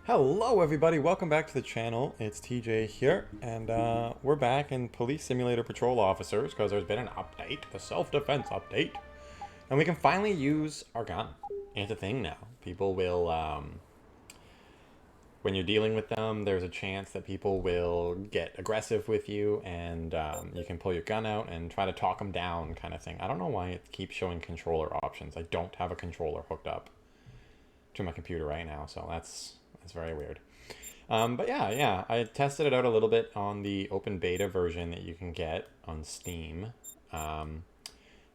Hello everybody, welcome back to the channel. It's TJ here, and we're back in Police Simulator Patrol Officers because there's been an update, a self-defense update, and we can finally use our gun. It's a thing now. People will, when you're dealing with them, there's a chance that people will get aggressive with you, and you can pull your gun out and try to talk them down kind of thing. I don't know why it keeps showing controller options. I don't have a controller hooked up to my computer right now, so that's very weird. But yeah, I tested it out a little bit on the open beta version that you can get on Steam, and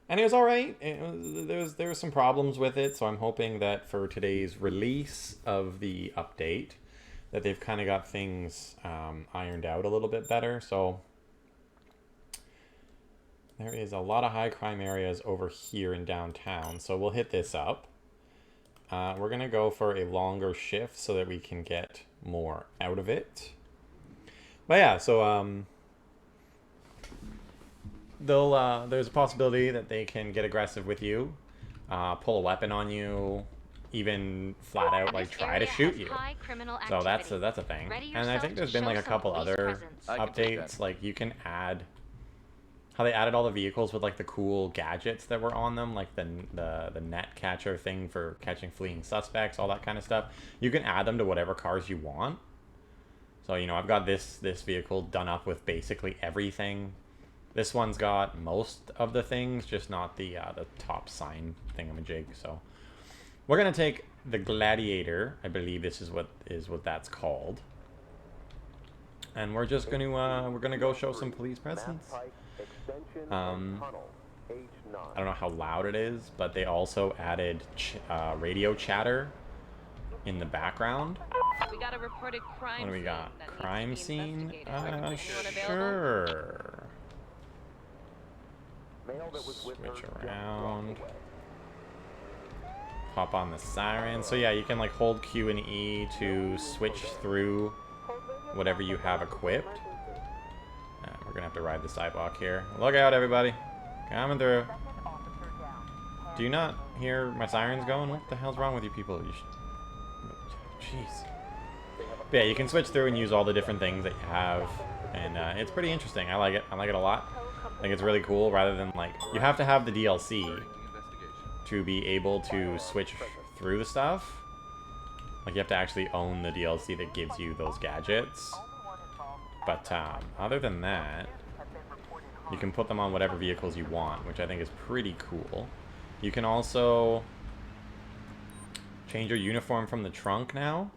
it was all right. There was some problems with it, so I'm hoping that for today's release of the update, that they've kind of got things ironed out a little bit better. So there is a lot of high crime areas over here in downtown, so we'll hit this up. We're going to go for a longer shift so that we can get more out of it. But yeah, so there's a possibility that they can get aggressive with you, pull a weapon on you, even flat out like try to shoot you. So that's a thing. And I think there's been like a couple other updates, like you can add how they added all the vehicles with like the cool gadgets that were on them, like the net catcher thing for catching fleeing suspects, all that kind of stuff. You can add them to whatever cars you want. So, you know, I've got this vehicle done up with basically everything. This one's got most of the things, just not the top sign thingamajig. So we're gonna take the Gladiator. I believe this is what that's called. And we're just gonna go show some police presence. I don't know how loud it is, but they also added radio chatter in the background. We got a reported crime. What do we got? Crime scene? Sure. Switch around. Pop on the siren. So yeah, you can like hold Q and E to switch through whatever you have equipped. We're gonna have to ride the sidewalk here. Look out, everybody. Coming through. Do you not hear my sirens going? What the hell's wrong with you people? You should... Jeez. But yeah, you can switch through and use all the different things that you have. And it's pretty interesting. I like it. I like it a lot. I think it's really cool rather than like... You have to have the DLC to be able to switch through the stuff. Like you have to actually own the DLC that gives you those gadgets. But other than that, you can put them on whatever vehicles you want, which I think is pretty cool. You can also change your uniform from the trunk now.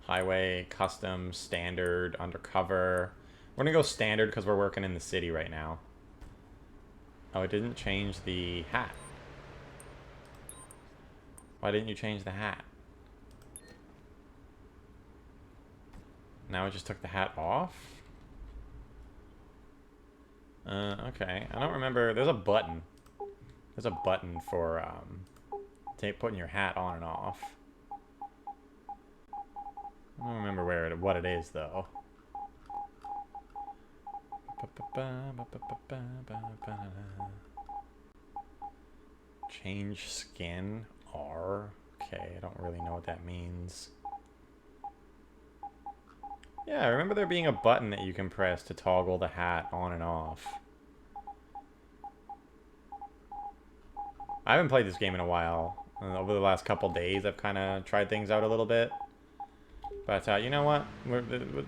Highway, custom, standard, undercover. We're going to go standard because we're working in the city right now. Oh, it didn't change the hat. Why didn't you change the hat? Now it just took the hat off? Okay. I don't remember. There's a button. There's a button for putting your hat on and off. I don't remember what it is, though. Change skin. R. Okay, I don't really know what that means. Yeah, I remember there being a button that you can press to toggle the hat on and off. I haven't played this game in a while. Over the last couple days, I've kind of tried things out a little bit. But you know what?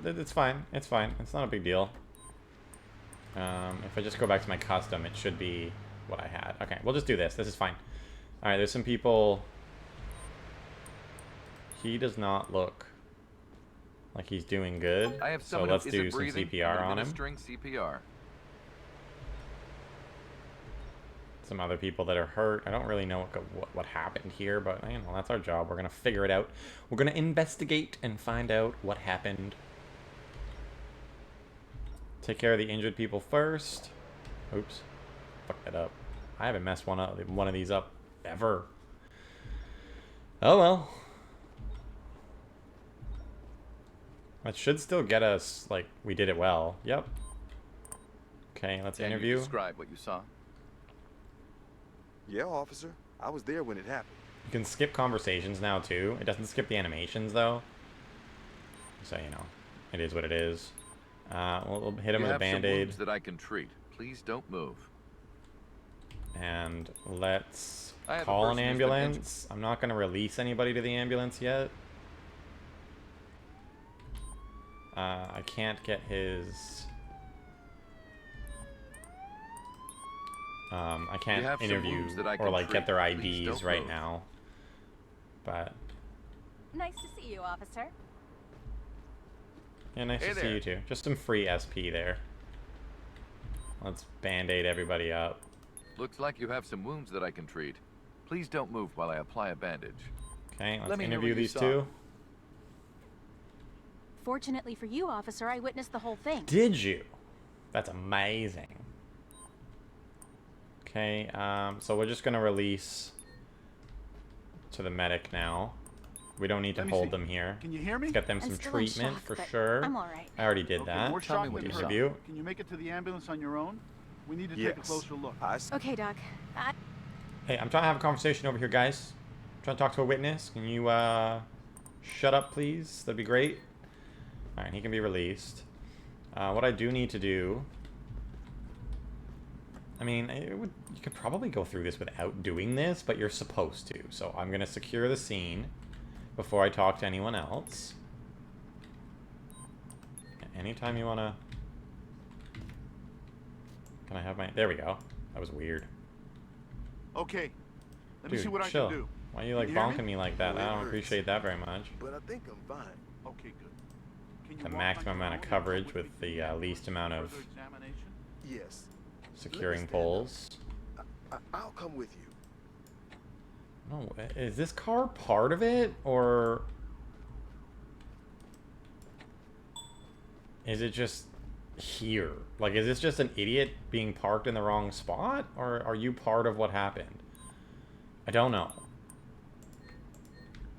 It's fine. It's fine. It's not a big deal. If I just go back to my custom, it should be what I had. Okay, we'll just do this. This is fine. Alright, there's some people... He does not look... like he's doing good. I have so let's do some CPR on him. CPR. Some other people that are hurt. I don't really know what happened here, but you know, that's our job. We're gonna figure it out. We're gonna investigate and find out what happened. Take care of the injured people first. Oops, fuck that up. I haven't messed one of these up ever. Oh well. That should still get us, like, we did it well. Yep. Okay, let's Can interview. you describe what you saw? Yeah, officer. I was there when it happened. You can skip conversations now, too. It doesn't skip the animations, though. So, you know, it is what it is. We'll hit him with a Band-Aid. You have some wounds that I can treat. Please don't move. And let's call an ambulance. I'm not going to release anybody to the ambulance yet. I can't get his... I can't interview or, like, get their IDs right now. But... Nice to see you, officer. Yeah, nice to see you, too. Just some free SP there. Let's Band-Aid everybody up. Looks like you have some wounds that I can treat. Please don't move while I apply a bandage. Okay, let's interview these two. Fortunately for you, officer, I witnessed the whole thing. Did you? That's amazing. Okay, so we're just gonna release to the medic now. We don't need to hold them here. Can you hear me? Let's get them some treatment for sure. I'm all right. I already did that. More shock than interview. Can you make it to the ambulance on your own? We need to take a closer look. Okay, Doc. Hey, I'm trying to have a conversation over here, guys. I'm trying to talk to a witness. Can you shut up, please? That'd be great. All right, he can be released. What I do need to do... I mean, you could probably go through this without doing this, but you're supposed to. So I'm going to secure the scene before I talk to anyone else. Anytime you want to... Can I have my... There we go. That was weird. Okay. Let me Dude, see what chill. I can do. Why are you, like, bonking me like that? I don't appreciate that very much. But I think I'm fine. Okay, good. The maximum amount of coverage with the least amount of Yes. securing poles. I'll come with you. No, is this car part of it, or is it just here? Like, is this just an idiot being parked in the wrong spot, or are you part of what happened? I don't know.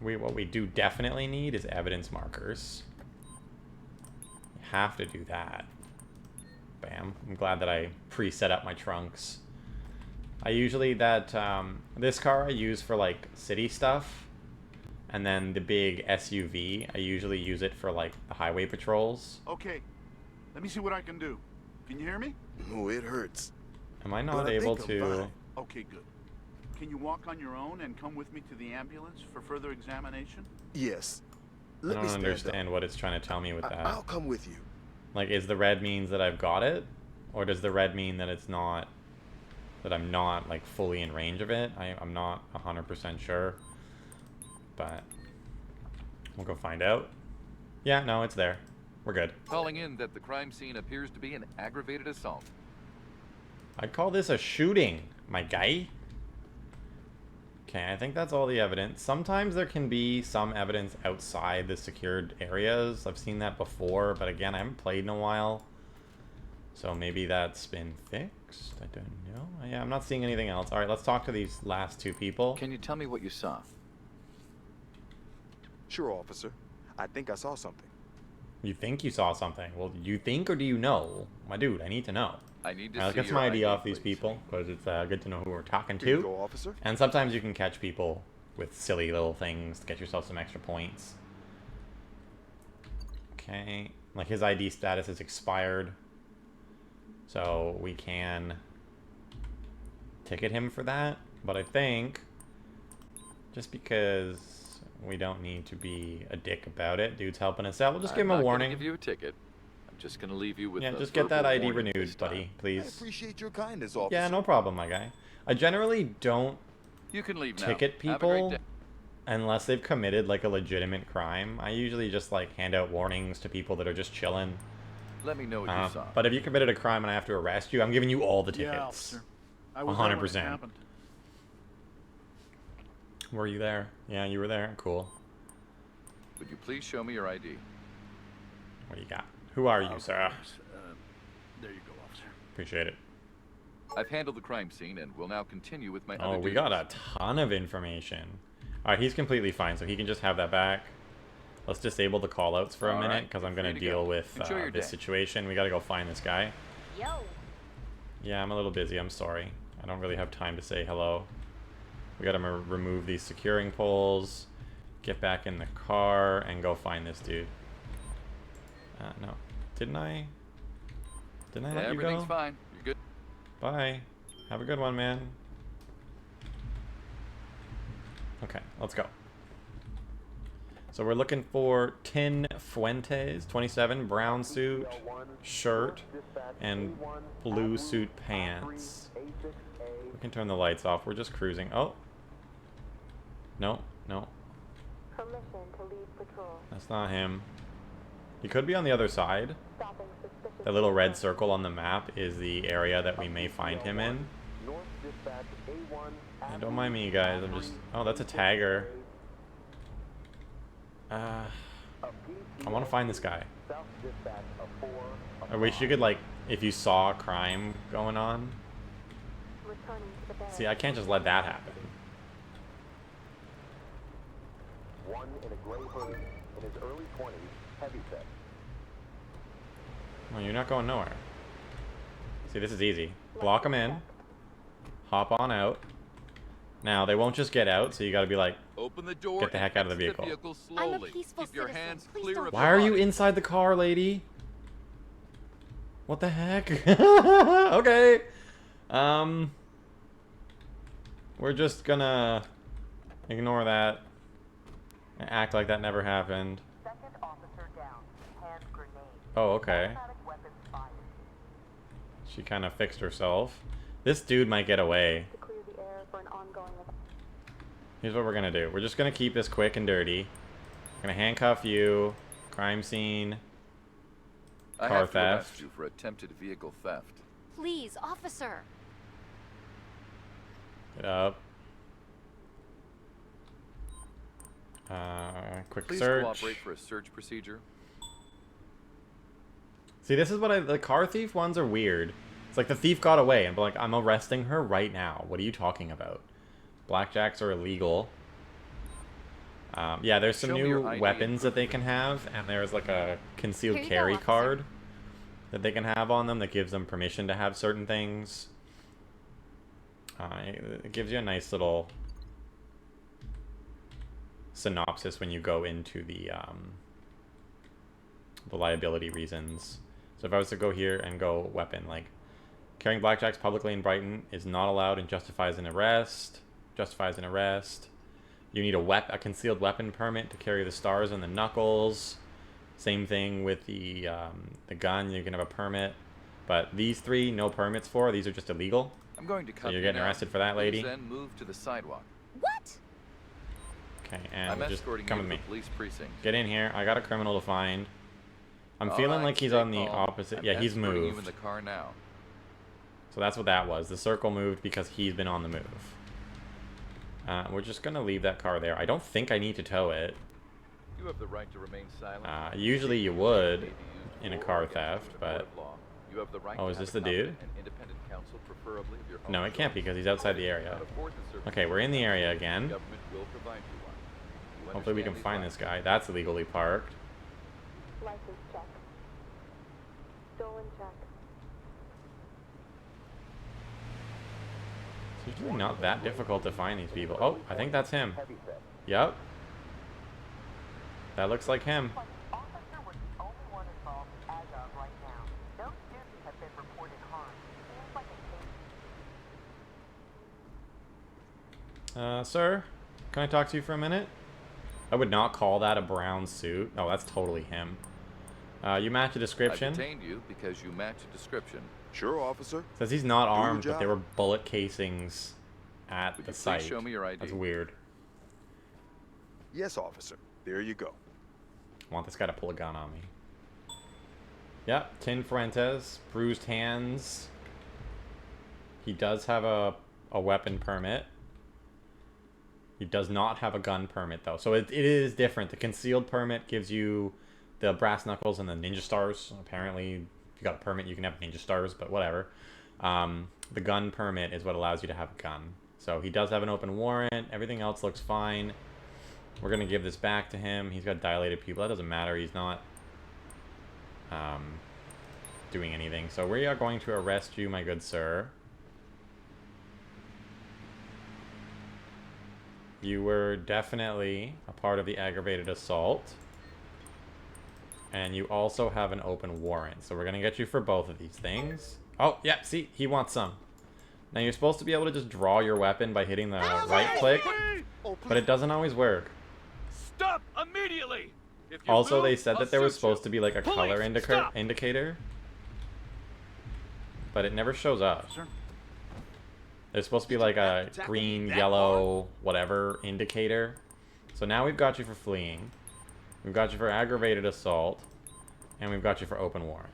What we do definitely need is evidence markers. You have to do that. Bam. I'm glad that I pre-set up my trunks. I usually, this car I use for, like, city stuff. And then the big SUV, I usually use it for, like, the highway patrols. Okay. Let me see what I can do. Can you hear me? Oh, it hurts. Am I not able to... Okay, good. Can you walk on your own and come with me to the ambulance for further examination? Yes. I don't understand what it's trying to tell me with that. I'll come with you. Like, is the red means that I've got it? Or does the red mean that it's not... that I'm not, like, fully in range of it? I'm not 100% sure. But we'll go find out. Yeah, no, it's there. We're good. Calling in that the crime scene appears to be an aggravated assault. I'd call this a shooting, my guy. Okay, I think that's all the evidence. Sometimes there can be some evidence outside the secured areas. I've seen that before, but again, I haven't played in a while. So maybe that's been fixed? I don't know. Yeah, I'm not seeing anything else. Alright, let's talk to these last two people. Can you tell me what you saw? Sure, officer. I think I saw something. You think you saw something? Well, do you think or do you know? My dude, I need to know. I need to Let's get some ID off these people, because it's good to know who we're talking Here you to. go, officer. And sometimes you can catch people with silly little things to get yourself some extra points. Okay. Like, his ID status is expired. So we can ticket him for that. But I think, just because we don't need to be a dick about it, dude's helping us out, we'll just give him a warning. Give you a ticket. I'm just gonna leave you with Yeah, just get that ID renewed, buddy, I please. appreciate your kindness, officer. Yeah, no problem, my guy. I generally don't You can leave now. ticket Have a great people day. unless they've committed, like, a legitimate crime. I usually just, like, hand out warnings to people that are just chilling. Let me know what you saw. But if you committed a crime and I have to arrest you, I'm giving you all the tickets. Yeah, officer. I was there when it 100%. happened. Were you there? Yeah, you were there. Cool. Would you please show me your ID? What do you got? Who are you, sir? There you go, officer. Appreciate it. I've handled the crime scene and will now continue with my Oh, other we duties. got a ton of information. Alright, he's completely fine, so he can just have that back. Let's disable the callouts for a All minute, right, because I'm you're going to free to deal go. with Enjoy your this day. situation. We got to go find this guy. Yo. Yeah, I'm a little busy. I'm sorry. I don't really have time to say hello. We gotta remove these securing poles, get back in the car, and go find this dude. No. Didn't I let you go? Everything's fine. You're good. Bye. Have a good one, man. Okay, let's go. So we're looking for Tin Fuentes, 27, brown suit, shirt, and blue suit pants. We can turn the lights off. We're just cruising. Oh. No, no. Permission to leave patrol. That's not him. He could be on the other side. Stopping suspicious. That little red circle on the map is the area that we may find him in. North dispatch A1. Yeah, don't mind me, guys. I'm just... Oh, that's a tagger. I want to find this guy. South dispatch a 4. I wish you could, like, if you saw a crime going on. Returning to the barracks. See, I can't just let that happen. One in a gray hoodie, in his early 20s, heavy set. Well, you're not going nowhere. See, this is easy. Block them in. Hop on out. Now, they won't just get out, so you gotta be like, Open the door. Get the heck out of the and exit vehicle. I'm a slowly. peaceful Keep your citizen. hands Please clear don't- of why the are you body. inside the car, lady? What the heck? Okay. We're just gonna ignore that. And act like that never happened. Second officer down. Hand grenade. Oh, okay. Automatic weapons fired. She kind of fixed herself. This dude might get away. To clear the air for an ongoing event. Here's what we're gonna do. We're just gonna keep this quick and dirty. We're gonna handcuff you. Crime scene. I Car have to arrest theft. you for attempted vehicle theft. Please, officer. Get up. Quick Please search. cooperate for a search procedure. See, this is what the car thief ones are weird. It's like the thief got away, and like, I'm arresting her right now. What are you talking about? Blackjacks are illegal. Yeah, there's some Show me new your ID weapons that and they can have, and there's like a concealed Here you go, carry officer. card that they can have on them that gives them permission to have certain things. It gives you a nice little synopsis when you go into the liability reasons. So if I was to go here and go weapon, like carrying blackjacks publicly in Brighton is not allowed and justifies an arrest. Justifies an arrest. You need a concealed weapon permit to carry the stars and the knuckles. Same thing with the gun. You can have a permit, but these three no permits for. These are just illegal. I'm going to So cuff you're you getting now. arrested for that, lady. Please then move to the sidewalk. What? Okay, and I'm just escorting come you with to me. the police precinct. Get in here. I got a criminal to find. I'm All feeling right, like he's stay on the calm. opposite. I'm Yeah, he's escorting you in moved. the car now. So that's what that was. The circle moved because he's been on the move. We're just gonna leave that car there. I don't think I need to tow it. You have the right to remain silent. Usually you would in a car theft, but You have the right oh, to is have this a the dude? competent and independent counsel, preferably of your own No, it can't be choice. because he's outside the area. Without a fourth and service Okay, we're in the area again. The government will provide you one. You Hopefully we can understand find these this guy. That's illegally parked. License check. Stolen check. It's usually not that difficult to find these people. Oh, I think that's him. Heavy set. Yep. That looks like him. Officer was the only one involved as of right now. No students have been reported harmed. Seems like a case. Sir, can I talk to you for a minute? I would not call that a brown suit. Oh, that's totally him. You match the I description. detained you because you match a description. Sure, officer. Says he's not Do your armed, but job. there were bullet casings at Would the you please site. show me your ID? That's weird. Yes, officer. There you go. I want this guy to pull a gun on me. Yep, Tin Fuentes, bruised hands. He does have a weapon permit. He does not have a gun permit, though. So it is different. The concealed permit gives you the brass knuckles and the ninja stars. Apparently, if you got a permit, you can have ninja stars, but whatever. The gun permit is what allows you to have a gun. So he does have an open warrant. Everything else looks fine. We're going to give this back to him. He's got dilated pupil. That doesn't matter. He's not doing anything. So we are going to arrest you, my good sir. You were definitely a part of the aggravated assault. And you also have an open warrant. So we're going to get you for both of these things. Oh, yeah, see? He wants some. Now, you're supposed to be able to just draw your weapon by hitting the right click. But it doesn't always work. Stop immediately! If you Also, move, they said I'll that there was shoot supposed you. to be like a Police, color stop! indicator. But it never shows up. Sir? There's supposed to be like a green, yellow, whatever indicator. So now we've got you for fleeing. We've got you for aggravated assault. And we've got you for open warrant.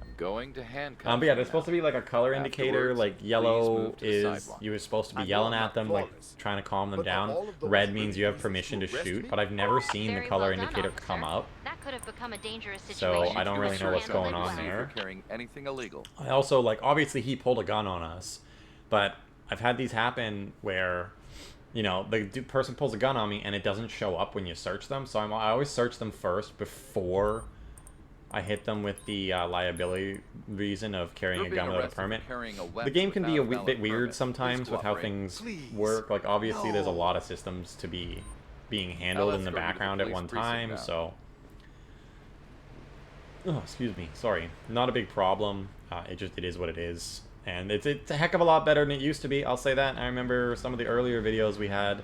I'm going to handcuff But yeah, you there's supposed to be like a color indicator. Afterwards, Like please yellow move to the is sidewalk. you were supposed to be I know yelling I'm at not them, like flawless, trying to calm them but down. all of those Red means you have reasons permission to to arrest shoot, me? but I've never seen the Very color well done, indicator officer. come up. That could have become a dangerous So, situation. I don't really know what's going on See if there. you're carrying anything illegal. I also, like, obviously he pulled a gun on us, but I've had these happen where, you know, the person pulls a gun on me and it doesn't show up when you search them, so I always search them first before I hit them with the liability reason of carrying You're a gun being without a arrested for permit. carrying a The weapon game can be a without bit valid weird permit. sometimes Please with how cooperate. things Please. work. Like, obviously there's a No. lot of systems to be being handled Now in the let's go to the background at police one precinct time, now. so... Oh, excuse me. Sorry. Not a big problem. It is what it is. And it's a heck of a lot better than it used to be. I'll say that. I remember some of the earlier videos we had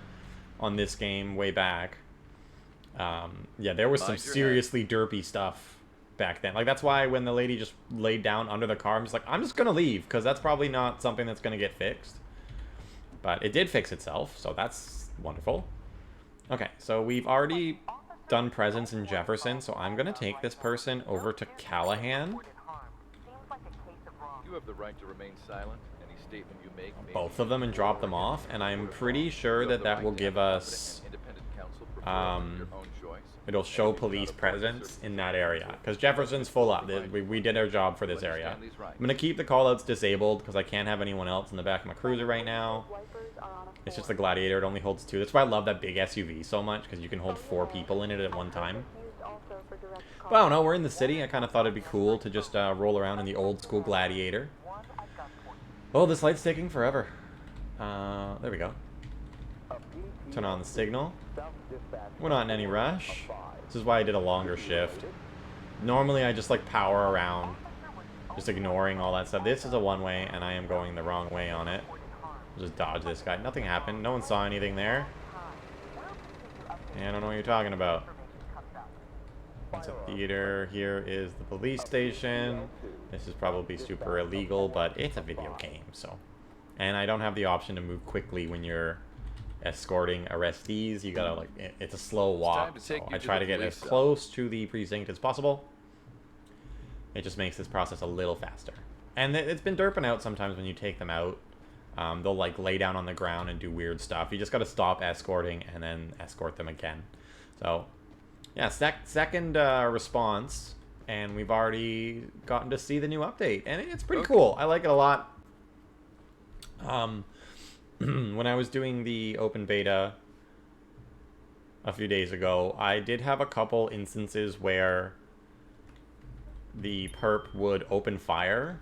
on this game way back. Yeah, there was some Mind your seriously derpy stuff back then. Like, that's why when the lady just laid down under the car, I'm just like, I'm just gonna leave, because that's probably not something that's gonna get fixed. But it did fix itself, so that's wonderful. Okay, so we've already done presence in Jefferson, so I'm gonna take this person over to Callahan. Seems like a case of wrong. You have the right to remain silent. Any statement you make may Both be of them and drop them off, and I'm pretty sure You have that the that right will to give have us... competent and independent counsel preferred of your own choice. It'll show And police without a presence certain in that area. Because Jefferson's full up. We did our job for this area. Understand these rights. I'm going to keep the callouts disabled because I can't have anyone else in the back of my cruiser right now. Wipers are on a It's just floor. the Gladiator. It only holds 2. That's why I love that big SUV so much, because you can hold 4 people in it at one time. Used also for direct But I don't know. We're in the city. I kind of thought it'd be cool to just roll around in the old school Gladiator. one at gunpoint. Oh, this light's taking forever. There we go. Turn on the signal. We're not in any rush. This is why I did a longer shift. Normally I just like power around, just ignoring all that stuff. This is a one-way and I am going the wrong way on it. I'll just dodge this guy. Nothing happened. No one saw anything there. Yeah, I don't know what you're talking about. It's a theater. Here is the police station. This is probably super illegal, but it's a video game, so. And I don't have the option to move quickly when you're escorting arrestees. You gotta, like, it's a slow walk, to so take you I to try the to get police as cell. close to the precinct as possible. It just makes this process a little faster. And it's been derping out sometimes when you take them out. They'll, like, lay down on the ground and do weird stuff. You just gotta stop escorting and then escort them again. So, yeah, second response, and we've already gotten to see the new update, and it's pretty cool. I like it a lot. When I was doing the open beta a few days ago, I did have a couple instances where the perp would open fire.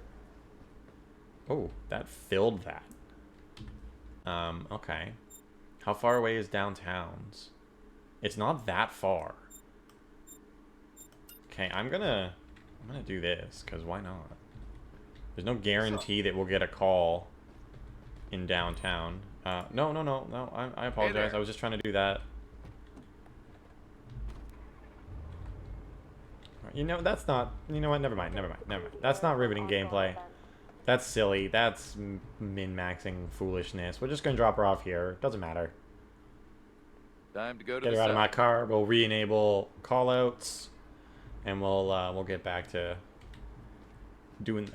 Oh, that filled that. Okay. How far away is downtown's? It's not that far. Okay, I'm gonna do this, because why not? There's no guarantee that we'll get a call in downtown. No, I apologize. there. I was just trying to do that. You know, that's not... You know what? Never mind. That's not riveting gameplay. That's silly. That's min-maxing foolishness. We're just gonna drop her off here. Doesn't matter. Time to go to Get the her out of cell. my car. We'll re-enable callouts, and we'll get back to doing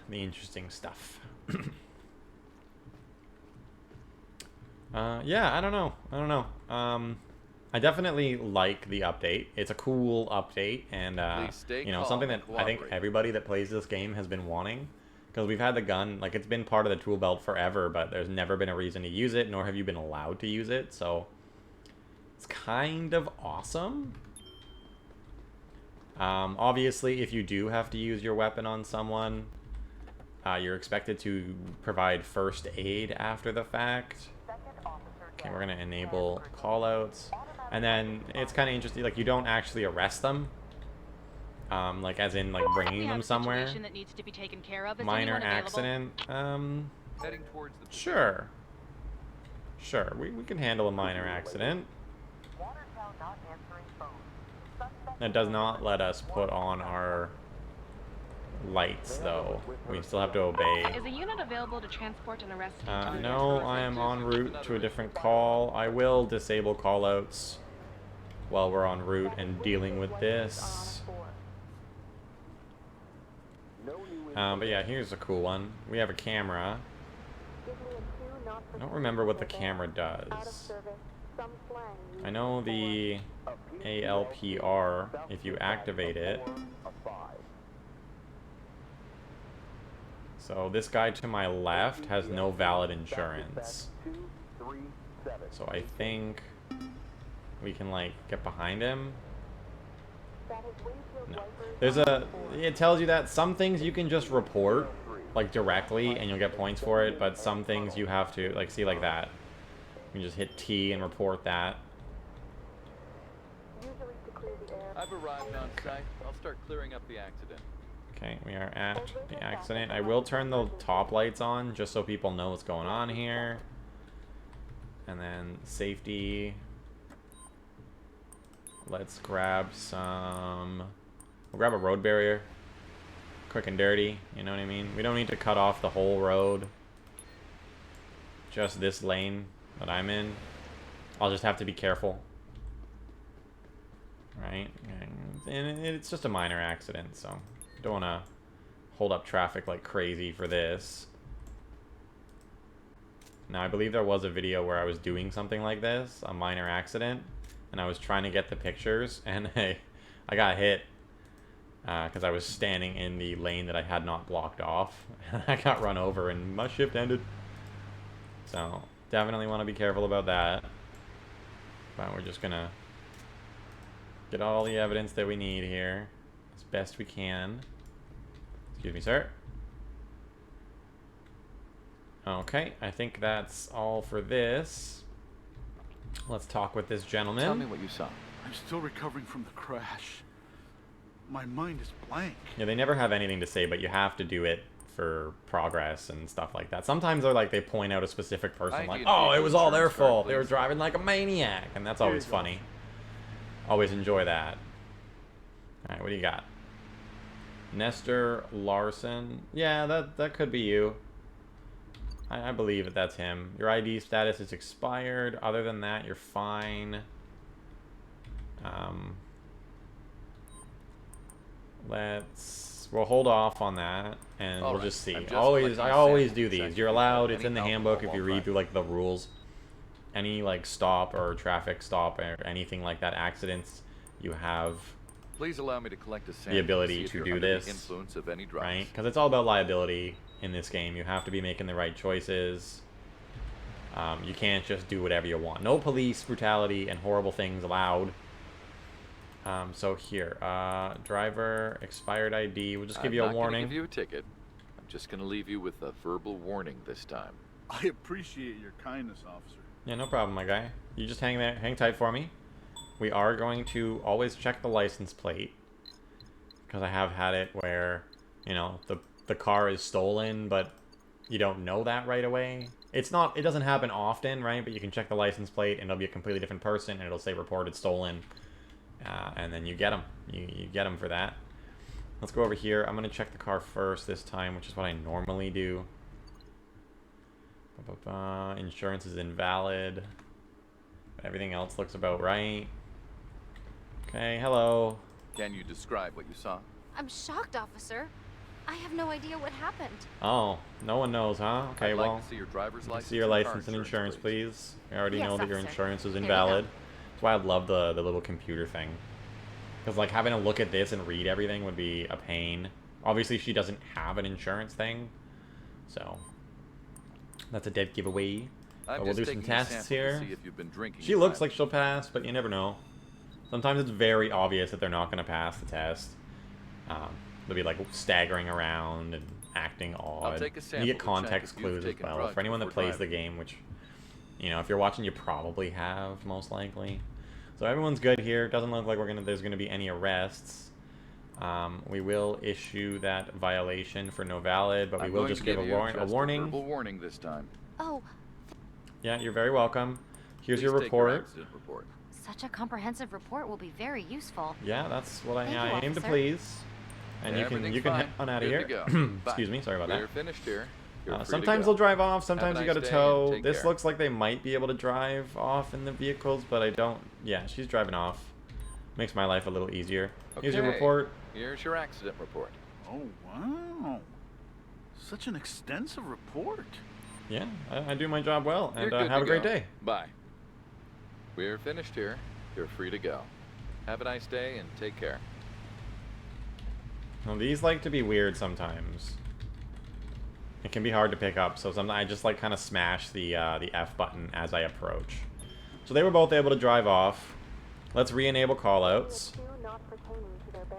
the interesting stuff. Yeah, I don't know. I definitely like the update. It's a cool update, and Please stay you know, calm something and that I think cooperate. everybody that plays this game has been wanting, because we've had the gun, like, it's been part of the tool belt forever, but there's never been a reason to use it, nor have you been allowed to use it, so it's kind of awesome. Obviously, if you do have to use your weapon on someone, you're expected to provide first aid after the fact. Okay, we're gonna enable callouts, and then it's kind of interesting. Like, you don't actually arrest them, like as in like bringing them somewhere. That needs to be taken care of. Is Minor anyone available? accident. Heading towards the Sure. Sure, we can handle a minor accident. Watertown not answering phone. Suspect That does not let us put on our lights, though. We still have to obey. Is a unit available to transport an arrestee to the No, I am en route to a different call. I will disable callouts while we're en route and dealing with this. But yeah, here's a cool one. We have a camera. I don't remember what the camera does. I know the ALPR, if you activate it. So this guy to my left has no valid insurance. So I think we can, like, get behind him. No. It tells you that some things you can just report, like, directly, and you'll get points for it, but some things you have to, like, see, like that. You can just hit T and report that. I've arrived on site. I'll start clearing up the accident. Okay, we are at the accident. I will turn the top lights on, just so people know what's going on here. And then safety. Let's grab some... We'll grab a road barrier. Quick and dirty, you know what I mean? We don't need to cut off the whole road. Just this lane that I'm in. I'll just have to be careful. Right? And it's just a minor accident, so... Don't want to hold up traffic like crazy for this. Now, I believe there was a video where I was doing something like this, a minor accident, and I was trying to get the pictures, and I got hit because I was standing in the lane that I had not blocked off. I got run over, and my shift ended. So, definitely want to be careful about that. But we're just going to get all the evidence that we need here as best we can. Excuse me, sir. Okay, I think that's all for this. Let's talk with this gentleman. Tell me what you saw. I'm still recovering from the crash. My mind is blank. Yeah, they never have anything to say, but you have to do it for progress and stuff like that. Sometimes they're like, they point out a specific person, like, oh, it was all their fault. They were driving like a maniac. And that's always funny. Always enjoy that. Alright, what do you got? Nestor Larson. Yeah, that could be you. I believe that that's him. Your ID status is expired. Other than that, you're fine. We'll hold off on that, and we'll just see. I always do these. You're allowed. It's in the handbook if you read through like the rules. Any like stop or traffic stop or anything like that, accidents, you have. Please allow me to collect a sample the ability to to do this, influence of any drugs. right? Because it's all about liability in this game. You have to be making the right choices. You can't just do whatever you want. No police brutality and horrible things allowed. So here, driver, expired ID. We'll just give you a warning. I'm not gonna give you a ticket. I'm just gonna leave you with a verbal warning this time. I appreciate your kindness, officer. Yeah, no problem, my guy. You just hang there, hang tight for me. We are going to always check the license plate, because I have had it where, you know, the car is stolen, but you don't know that right away. It doesn't happen often, right? But you can check the license plate, and it'll be a completely different person, and it'll say reported stolen, and then you get them. You get them for that. Let's go over here. I'm gonna check the car first this time, which is what I normally do. Insurance is invalid. Everything else looks about right. Okay, hello. Can you describe what you saw? I'm shocked, officer. I have no idea what happened. Oh, no one knows, huh? Okay, I'd well, like to see your driver's license. see your and car license and insurance, please. I already Yes, know that your officer. insurance is Here we invalid. go. That's why I love the little computer thing. Because, like, having to look at this and read everything would be a pain. Obviously, she doesn't have an insurance thing. So, that's a dead giveaway. But we'll do some tests here. She looks like she'll pass, but you never know. Sometimes it's very obvious that they're not going to pass the test. They'll be like staggering around and acting odd. Take a And you get sample to check context if you've clues as taken well. drugs For anyone that before plays the driving. game, which You know, if you're watching, you probably have, most likely. So everyone's good here. Doesn't look like there's gonna be any arrests. We will issue that violation for no valid, but we will just give a warning. Verbal warning this time. Oh, Yeah, you're very welcome. Here's Please your take your report. accident report. such a comprehensive report will be very useful. Yeah, that's what I Thank you, aim to officer. please. And you can Everything's head fine. on out of Good here. to go. Bye. Excuse me, sorry about We're that. finished here. You're free to Sometimes go. they'll drive off, sometimes Have you a gotta nice day and tow. take This care. looks like they might be able to drive off in the vehicles, but I don't. Yeah, she's driving off. Makes my life a little easier. Here's your Okay. report. Here's your accident report. Oh, wow. Such an extensive report. Yeah, I do my job well, and You're good have to a great go. day. Bye. We're finished here. You're free to go. Have a nice day and take care. Well, these like to be weird sometimes. It can be hard to pick up, so sometimes I just like kind of smash the F button as I approach. So they were both able to drive off. Let's re-enable callouts.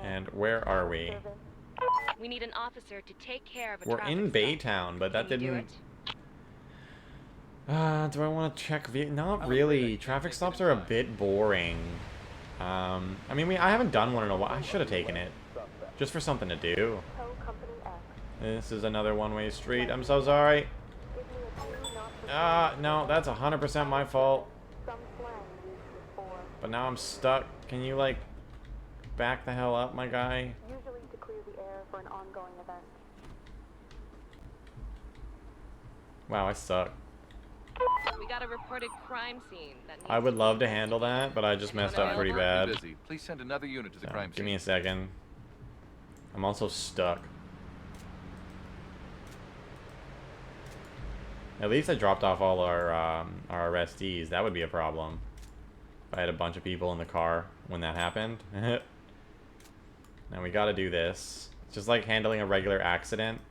And where are we? We need an officer to take care of a We're traffic in stop. Baytown, but that Can you do didn't. it? Do I want to check? Not really. Traffic stops are a bit boring. I mean, I haven't done one in a while. I should have taken it, just for something to do. This is another one-way street. I'm so sorry. No, that's 100% my fault. But now I'm stuck. Can you, like, back the hell up, my guy? Usually to clear the air for an ongoing event. Wow, I suck. We got a reported crime scene. That needs I would to love be to handle that, but I just messed up pretty bad. Busy. Please send another unit to the crime Give scene. me a second. I'm also stuck. At least I dropped off all our arrestees. That would be a problem. If I had a bunch of people in the car when that happened. Now we gotta do this. It's just like handling a regular accident.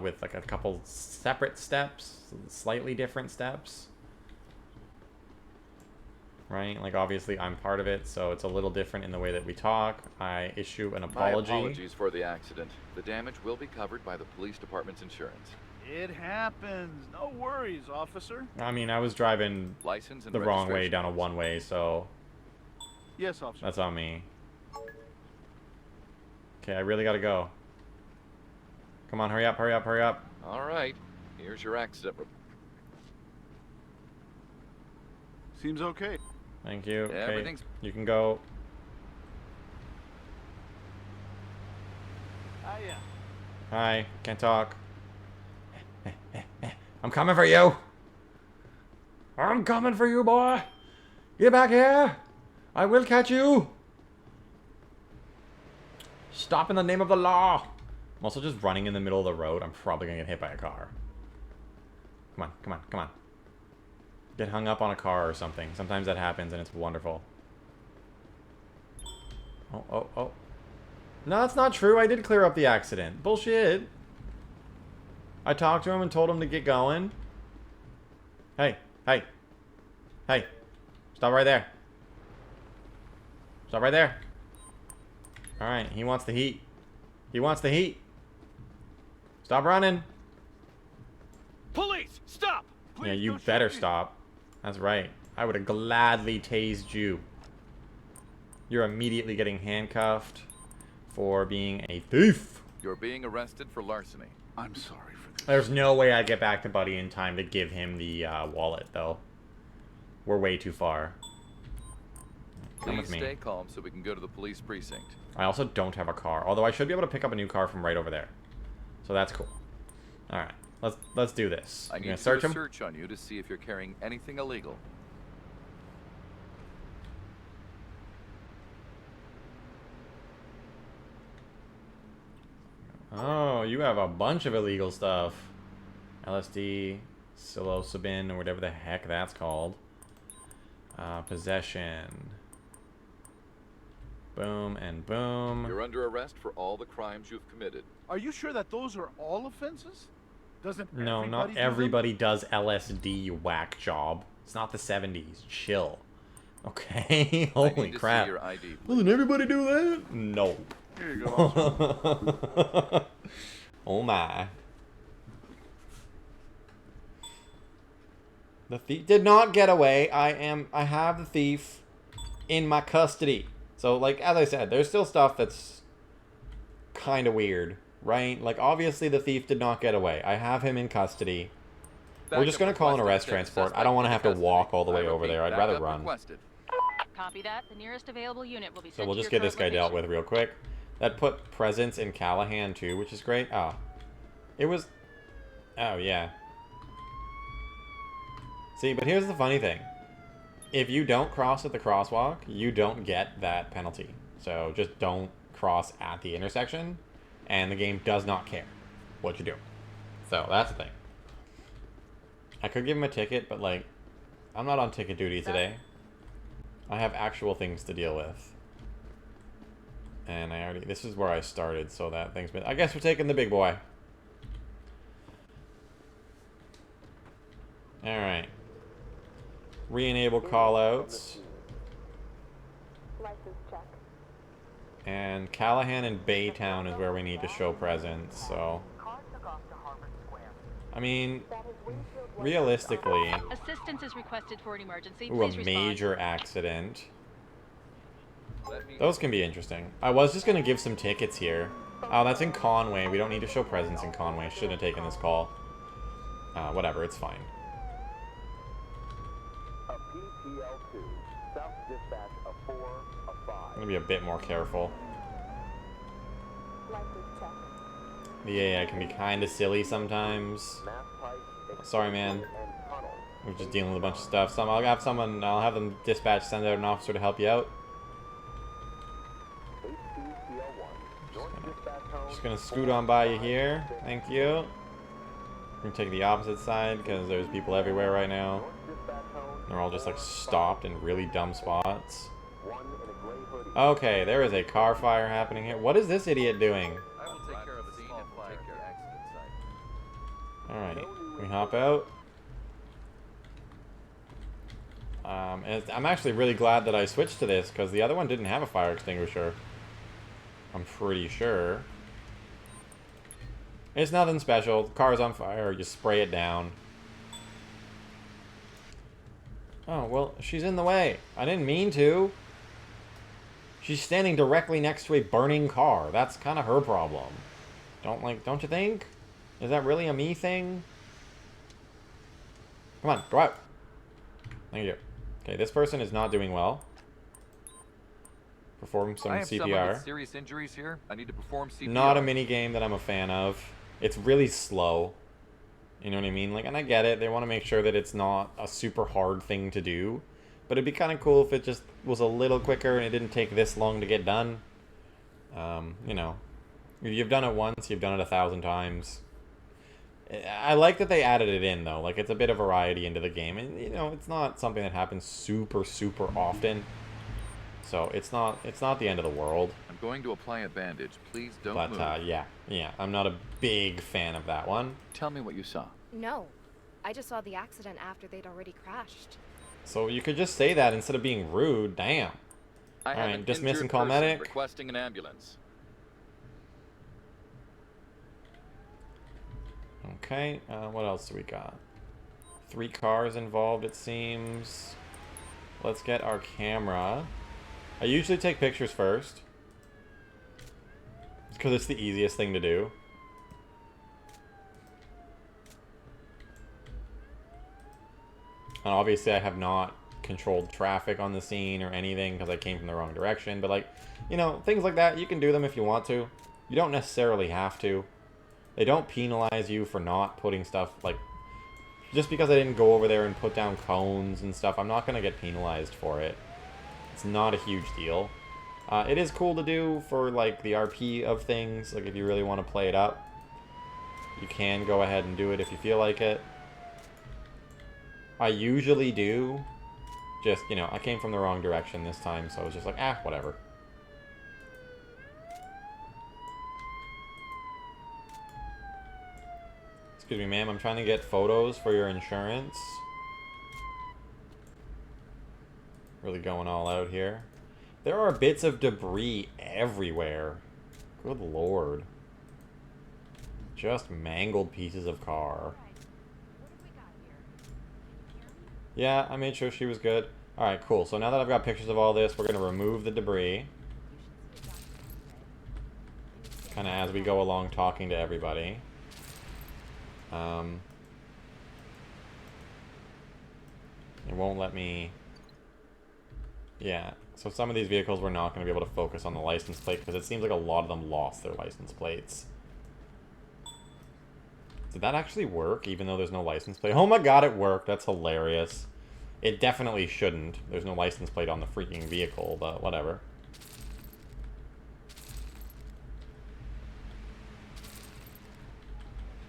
With like a couple separate steps. Slightly different steps. Right? Like obviously I'm part of it, so it's a little different in the way that we talk. I issue an apology. My apologies for the accident. The damage will be covered by the police department's insurance. It happens. No worries, officer. I mean, I was driving License and the wrong way registration down a cards. one-way, so Yes, officer. that's on me. Okay, I really gotta go. Come on, hurry up, hurry up, hurry up. All right. Here's your accident report. Seems okay. Thank you. Yeah, Okay, everything's- you can go. Yeah. Hi, can't talk. I'm coming for you. I'm coming for you, boy. Get back here. I will catch you. Stop in the name of the law. I'm also just running in the middle of the road. I'm probably gonna get hit by a car. Come on, come on, come on. Get hung up on a car or something. Sometimes that happens and it's wonderful. Oh, oh, oh. No, that's not true. I did clear up the accident. Bullshit. I talked to him and told him to get going. Hey, hey, hey. Stop right there. Stop right there. Alright, he wants the heat. He wants the heat. Stop running. Police, stop! Yeah, Please you don't better shoot me. stop. That's right. I would have gladly tased you. You're immediately getting handcuffed for being a thief. You're being arrested for larceny. I'm sorry for this. There's no way I get back to Buddy in time to give him the wallet, though. We're way too far. Come Please with me. stay calm so we can go to the police precinct. I also don't have a car, although I should be able to pick up a new car from right over there. So that's cool. All right, let's do this. I I'm need gonna to search do a him. search on you to see if you're carrying anything illegal. Oh, you have a bunch of illegal stuff. LSD, psilocybin, or whatever the heck that's called. Possession. Boom and boom. You're under arrest for all the crimes you've committed. Are you sure that those are all offenses? Doesn't No, everybody not do them? everybody does LSD, you whack job. It's not the 70s. Chill. Okay? I Holy need to crap. see your ID. Doesn't everybody do that? No. Here you go, officer. Oh my. The thief did not get away. I have the thief in my custody. So, like, as I said, there's still stuff that's kind of weird, right? Like, obviously the thief did not get away. I have him in custody. We're just going to call an arrest transport. I don't want to have to walk all the way over there. I'd rather run. Copy that. The nearest available unit will be sent So we'll to just your get this guy current dealt location. with real quick. That put presence in Callahan too, which is great. Oh. It was... Oh, yeah. See, but here's the funny thing. If you don't cross at the crosswalk, you don't get that penalty. So just don't cross at the intersection, and the game does not care what you do. So that's the thing. I could give him a ticket, but like, I'm not on ticket duty today. I have actual things to deal with. And I already, this is where I started, so that thing's been, I guess we're taking the big boy. Alright. Re-enable callouts. License check. And Callahan and Baytown is where we need to show presence, so... Car took off to Harvard Square. I mean, That is windshield wiper. realistically... Assistance is requested for an emergency. Ooh, a Please respond. major accident. Those can be interesting. I was just going to give some tickets here. Oh, that's in Conway. We don't need to show presence in Conway. Shouldn't have taken this call. Whatever, it's fine. A PTL2. South dispatch of 4 of 5. I'm going to be a bit more careful. License check. The AI can be kind of silly sometimes. Mass pipe, Sorry, man. and tunnel. We're just dealing with a bunch of stuff. I'll have them dispatch, send out an officer to help you out. HPTL1. North dispatch home. Just gonna scoot on by you here. Thank you. We're gonna take the opposite side because there's people everywhere right now. North dispatch home. They're all just like stopped in really dumb spots. One in a gray hoodie. Okay, there is a car fire happening here. What is this idiot doing? I will take care of the small fire at the accident site. Alright, we hop out. I'm actually really glad that I switched to this because the other one didn't have a fire extinguisher. I'm pretty sure. It's nothing special. The car's on fire. You spray it down. Oh, well, she's in the way. I didn't mean to. She's standing directly next to a burning car. That's kind of her problem. Don't you think? Is that really a me thing? Come on, go out. Thank you. Okay, this person is not doing well. Perform some I have someone CPR. with serious injuries here. I need to perform CPR. Not a mini game that I'm a fan of. It's really slow. You know what I mean? Like, and I get it. They want to make sure that it's not a super hard thing to do. But it'd be kind of cool if it just was a little quicker and it didn't take this long to get done. You know, if you've done it once, you've done it 1,000 times. I like that they added it in, though. Like, it's a bit of variety into the game. And, you know, it's not something that happens super, super often. So, it's not the end of the world. I'm going to apply a bandage. Please don't But, move. yeah, I'm not a big fan of that one. Tell me what you saw. No. I just saw the accident after they'd already crashed. So, you could just say that instead of being rude. Damn. I have Alright, an dismiss injured and call person medic. requesting an ambulance. Okay, what else do we got? 3 cars involved, it seems. Let's get our camera. I usually take pictures first. Because it's the easiest thing to do. And obviously I have not controlled traffic on the scene or anything because I came from the wrong direction. But like, you know, things like that, you can do them if you want to. You don't necessarily have to. They don't penalize you for not putting stuff, like, just because I didn't go over there and put down cones and stuff, I'm not going to get penalized for it. It's not a huge deal. It is cool to do for, like, the RP of things, like, if you really want to play it up. You can go ahead and do it if you feel like it. I usually do. Just, you know, I came from the wrong direction this time, so I was just like, whatever. Excuse me, ma'am, I'm trying to get photos for your insurance. Really going all out here. There are bits of debris everywhere. Good lord. Just mangled pieces of car. Yeah, I made sure she was good. Alright, cool. So now that I've got pictures of all this, we're going to remove the debris. Kind of as we go along talking to everybody. It won't let me... Yeah, so some of these vehicles we're not going to be able to focus on the license plate because it seems like a lot of them lost their license plates. Did that actually work even though there's no license plate? Oh my god, it worked. That's hilarious. It definitely shouldn't. There's no license plate on the freaking vehicle, but whatever.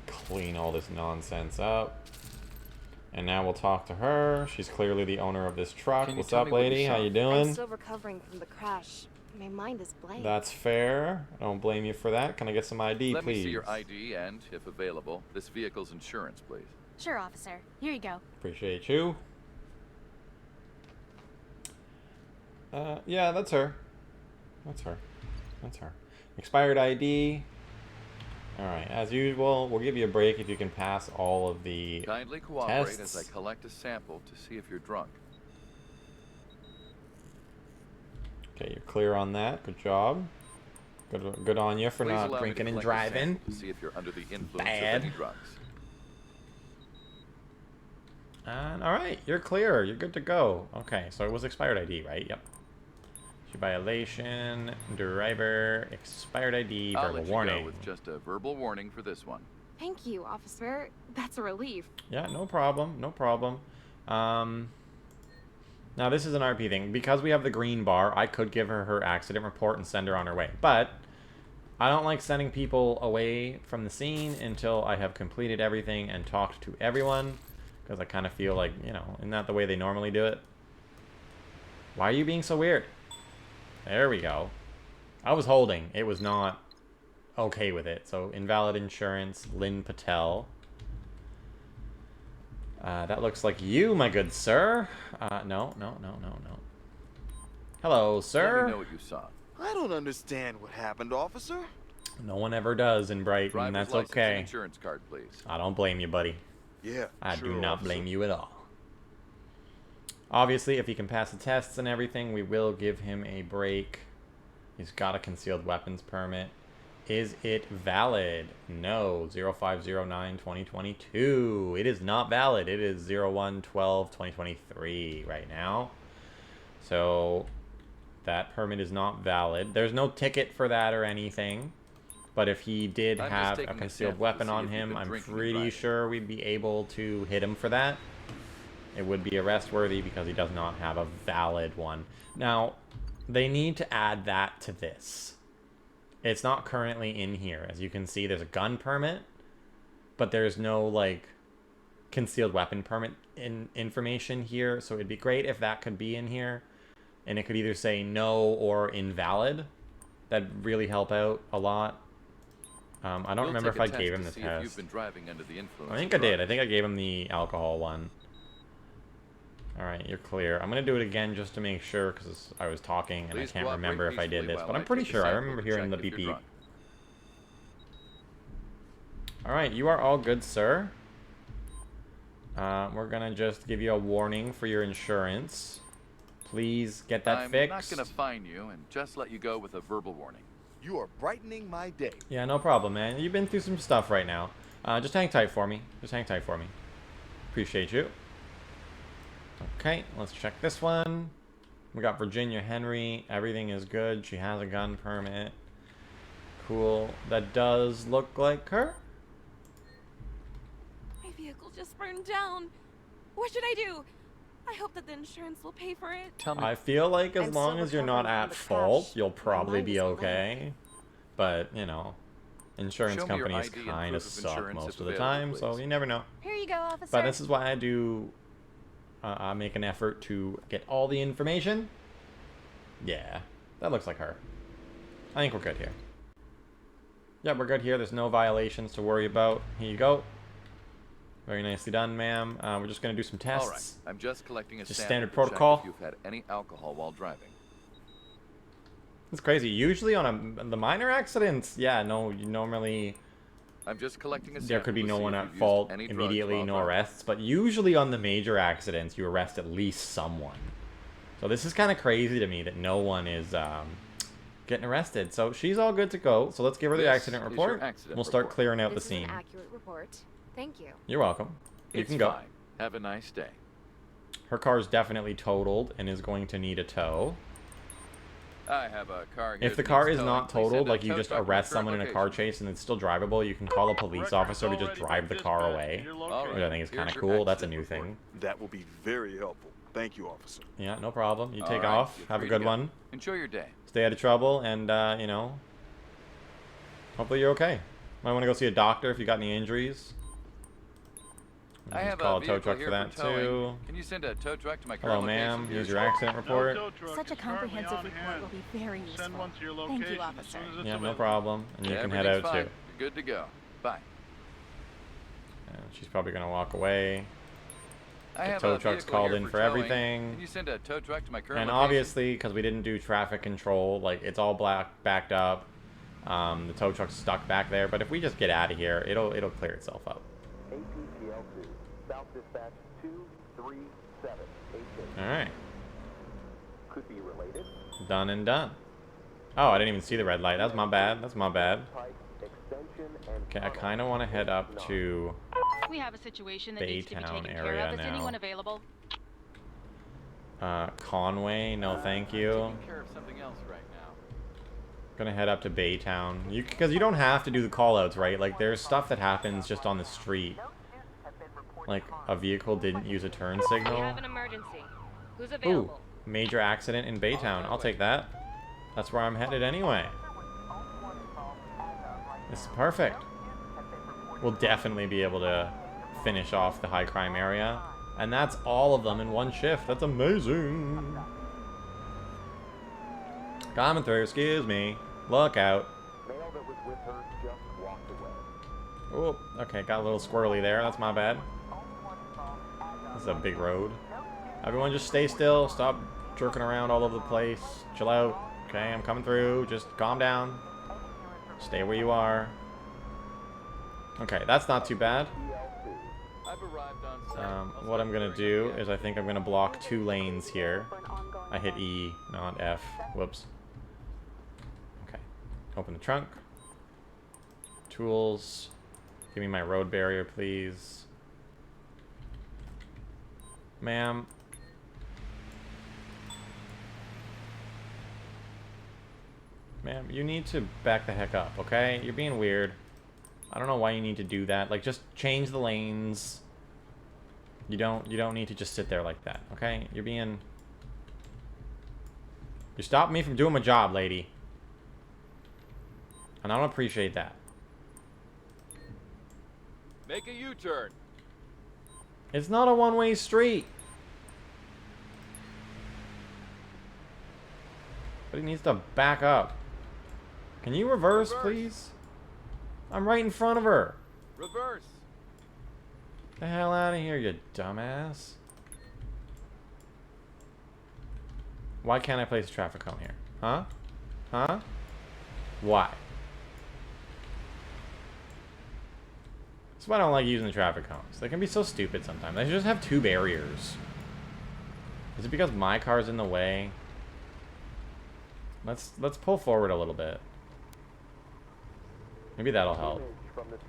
Clean all this nonsense up. And now we'll talk to her. She's clearly the owner of this truck. What's up, lady? How you doing? I'm still recovering from the crash. My mind is blank. That's fair. I don't blame you for that. Can I get some ID, Let please? me see your ID and, if available, this vehicle's insurance, please. Sure, officer. Here you go. Appreciate you. Yeah, that's her. That's her. That's her. Expired ID. Alright, as usual, we'll give you a break if you can pass all of the Kindly cooperate tests. as I collect a sample to see if you're drunk. Okay, you're clear on that. Good job. Good on you for Please not allow me to drinking and collect a driving. sample to see if you're under the influence Bad. of any drugs. And alright, you're clear. You're good to go. Okay, so it was expired ID, right? Yep. Violation, driver, expired ID, I'll verbal let warning. you go with just a verbal warning for this one. Thank you, officer. That's a relief. Yeah, no problem. No problem. Now, this is an RP thing. Because we have the green bar, I could give her her accident report and send her on her way. But I don't like sending people away from the scene until I have completed everything and talked to everyone. Because I kind of feel like, you know, isn't that the way they normally do it? Why are you being so weird? There we go. I was holding. It was not okay with it. So, invalid insurance, Lynn Patel. That looks like you, my good sir. No. Hello, sir. Let me know what you saw. I don't understand what happened, officer. No one ever does in Brighton. Driver's That's license and okay. insurance card, please. I don't blame you, buddy. Yeah, I sure, do not officer. blame you at all. Obviously, if he can pass the tests and everything, we will give him a break. He's got a concealed weapons permit. Is it valid? No. 0509-2022. It is not valid. It is 0112-2023 right now. So that permit is not valid. There's no ticket for that or anything. But if he did I'm have just a taking a concealed sample to weapon see on if you've him, been I'm drinking and pretty driving. sure we'd be able to hit him for that. It would be arrest worthy because he does not have a valid one. Now, they need to add that to this. It's not currently in here. As you can see, there's a gun permit, but there's no, like, concealed weapon permit information here. So it'd be great if that could be in here. And it could either say no or invalid. That'd really help out a lot. I don't remember if I gave him the See if you've test. been driving under the influence I think of I did. I drugs. think I gave him the alcohol one. Alright, you're clear. I'm going to do it again just to make sure because I was talking and Please I can't cooperate remember if I did peacefully this. while But I'm I pretty take a sure. I sample remember to hearing the check if beep you're beep. drunk. Alright, you are all good, sir. We're going to just give you a warning for your insurance. Please get that I'm fixed. not going to fine you and just let you go with a verbal warning. You are brightening my day. Yeah, no problem, man. You've been through some stuff right now. Just hang tight for me. Just hang tight for me. Appreciate you. Okay, let's check this one. We got Virginia Henry. Everything is good. She has a gun permit. Cool. That does look like her. My vehicle just burned down. What should I do? I hope that the insurance will pay for it. Tell me. I feel like as I'm long still as you're not recovering at from the fault, crash. you'll My probably mind be is blank. okay. But, you know, insurance Show me your companies ID and kind of proof of suck insurance most if of the available, time, so please. you never know. Here you go, officer. But this is why I do make an effort to get all the information. Yeah, that looks like her. I think we're good here. Yeah, we're good here. There's no violations to worry about. Here you go. Very nicely done, ma'am. We're just going to do some tests. All right, I'm just collecting a Just sample standard to protocol. check if you've had any alcohol while driving. It's crazy. Usually on the minor accidents, yeah, no, you normally I'm just collecting a there could be sample no to one see if at you've used fault any drugs immediately, while no driving. arrests, but usually on the major accidents, you arrest at least someone. So this is kind of crazy to me that no one is getting arrested. So she's all good to go. So let's give her the This accident is report. your accident We'll start report. clearing out This the is scene. an accurate report. Thank you. You're welcome. You It's can go. fine. Have a nice day. Her car's definitely totaled and is going to need a tow. I have a car here If the that car needs is towing. not Please send totaled, a like you tow just truck to my arrest current someone in a car location. chase and it's still drivable, you can call a police officer to just drive the car away. All Which right. I think is kind of Here's your cool. That's a accident new report. thing. That will be very helpful. Thank you, officer. Yeah, no problem. You All take right, off. you're Have a free to good go. one. Enjoy your day. Stay out of trouble, and, you know, hopefully you're okay. Might want to go see a doctor if you got any injuries. I Just have call a a tow vehicle truck here for that, towing. too. Can you send a tow truck to my Hello, current ma'am. location? Here's your accident report. Such a comprehensive report will be very useful. Send one to your Thank location you, as officer. soon as it's Yeah, no available. problem. And you can head Everything's out, fine. too. You're good to go. Bye. And she's probably going to walk away. I The have tow a truck's vehicle called here in for for towing. everything. Can you send a tow truck to my current And location? obviously, because we didn't do traffic control, like, it's all backed up. The tow truck's stuck back there. But if we just get out of here, it'll clear itself up. APGL2, South Dispatch 23788. All right. Could be related. Done and done. Oh, I didn't even see the red light. That's my bad. That's my bad. Type, extension, and Okay, I tunnel. kind of want to head up to We have a situation that needs to be Baytown taken care area of. Is now. anyone available? Conway. No, thank you. Taking care of something else right now. Gonna head up to Baytown. Because you don't have to do the callouts, right? Like, there's stuff that happens just on the street. No students have been reported Like, harmed. a vehicle didn't use a turn We signal. have an emergency. Who's Ooh, available? major accident in Baytown. I'll take that. That's where I'm headed anyway. This is perfect. We'll definitely be able to finish off the high crime area. And that's all of them in one shift. That's amazing. Coming through, excuse me. Look out. Male that was with her just walked away. Oh, okay, got a little squirrely there. That's my bad. This is a big road. Everyone just stay still. Stop jerking around all over the place. Chill out. Okay, I'm coming through. Just calm down. Stay where you are. Okay, that's not too bad. I've arrived on site. I'll What start I'm gonna clearing do up the is I think I'm gonna block 2 lanes here. For an ongoing I hit E, not F. Whoops. Okay. Open the trunk. Tools. Give me my road barrier, please. Ma'am. Ma'am, you need to back the heck up, okay? You're being weird. I don't know why you need to do that. Like, just change the lanes. You don't need to just sit there like that, okay? You're stopping me from doing my job, lady. And I don't appreciate that. Make a U-turn. It's not a one-way street. But he needs to back up. Can you reverse, please? I'm right in front of her. Reverse. The hell out of here, you dumbass. Why can't I place a traffic cone here? Huh? Huh? Why? That's why I don't like using the traffic cones. They can be so stupid sometimes. They should just have 2 barriers. Is it because my car's in the way? Let's pull forward a little bit. Maybe that'll help. Image from the scene.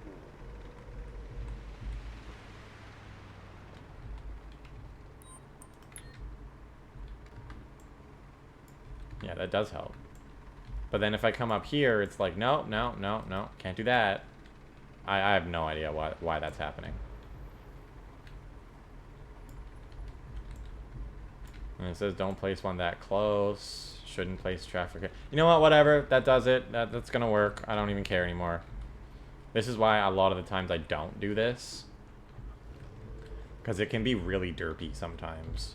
Yeah, that does help. But then if I come up here, it's like, no, no, no, no, can't do that. I have no idea why that's happening. And it says don't place one that close. Shouldn't place traffic. You know what? Whatever. That does it. That's gonna work. I don't even care anymore. This is why a lot of the times I don't do this. Because it can be really derpy sometimes.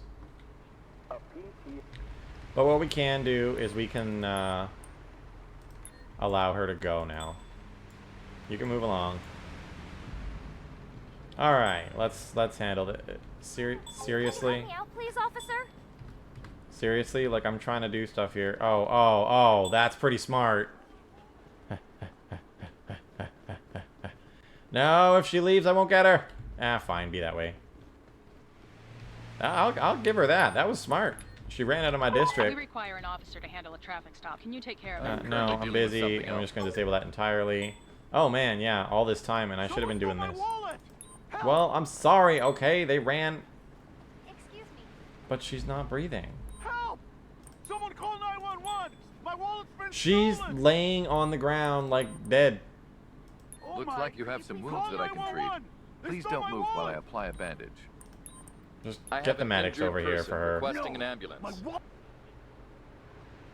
A PT But what we can do is we can allow her to go now. You can move along. All right, let's handle it. Seriously, Help me out, please, officer. seriously, like I'm trying to do stuff here. Oh, that's pretty smart. No, if she leaves, I won't get her. Ah, fine, be that way. I'll give her that. That was smart. She ran out of my We district. require an officer to handle a traffic stop. Can you take care of it? No, I'm busy. I'm just going to disable that entirely. Oh, man, yeah, all this time, and I should have been doing this. Well, I'm sorry, okay? They ran... Excuse me. But she's not breathing. Help! Someone call 911! My wallet's been She's stolen! laying on the ground like dead. Oh Looks my- like you have some wounds Call that I can treat. 911! They Please stole don't my move while I wallet! apply a bandage. Just I get have the an medics injured over here person for her. requesting an ambulance. My wallet!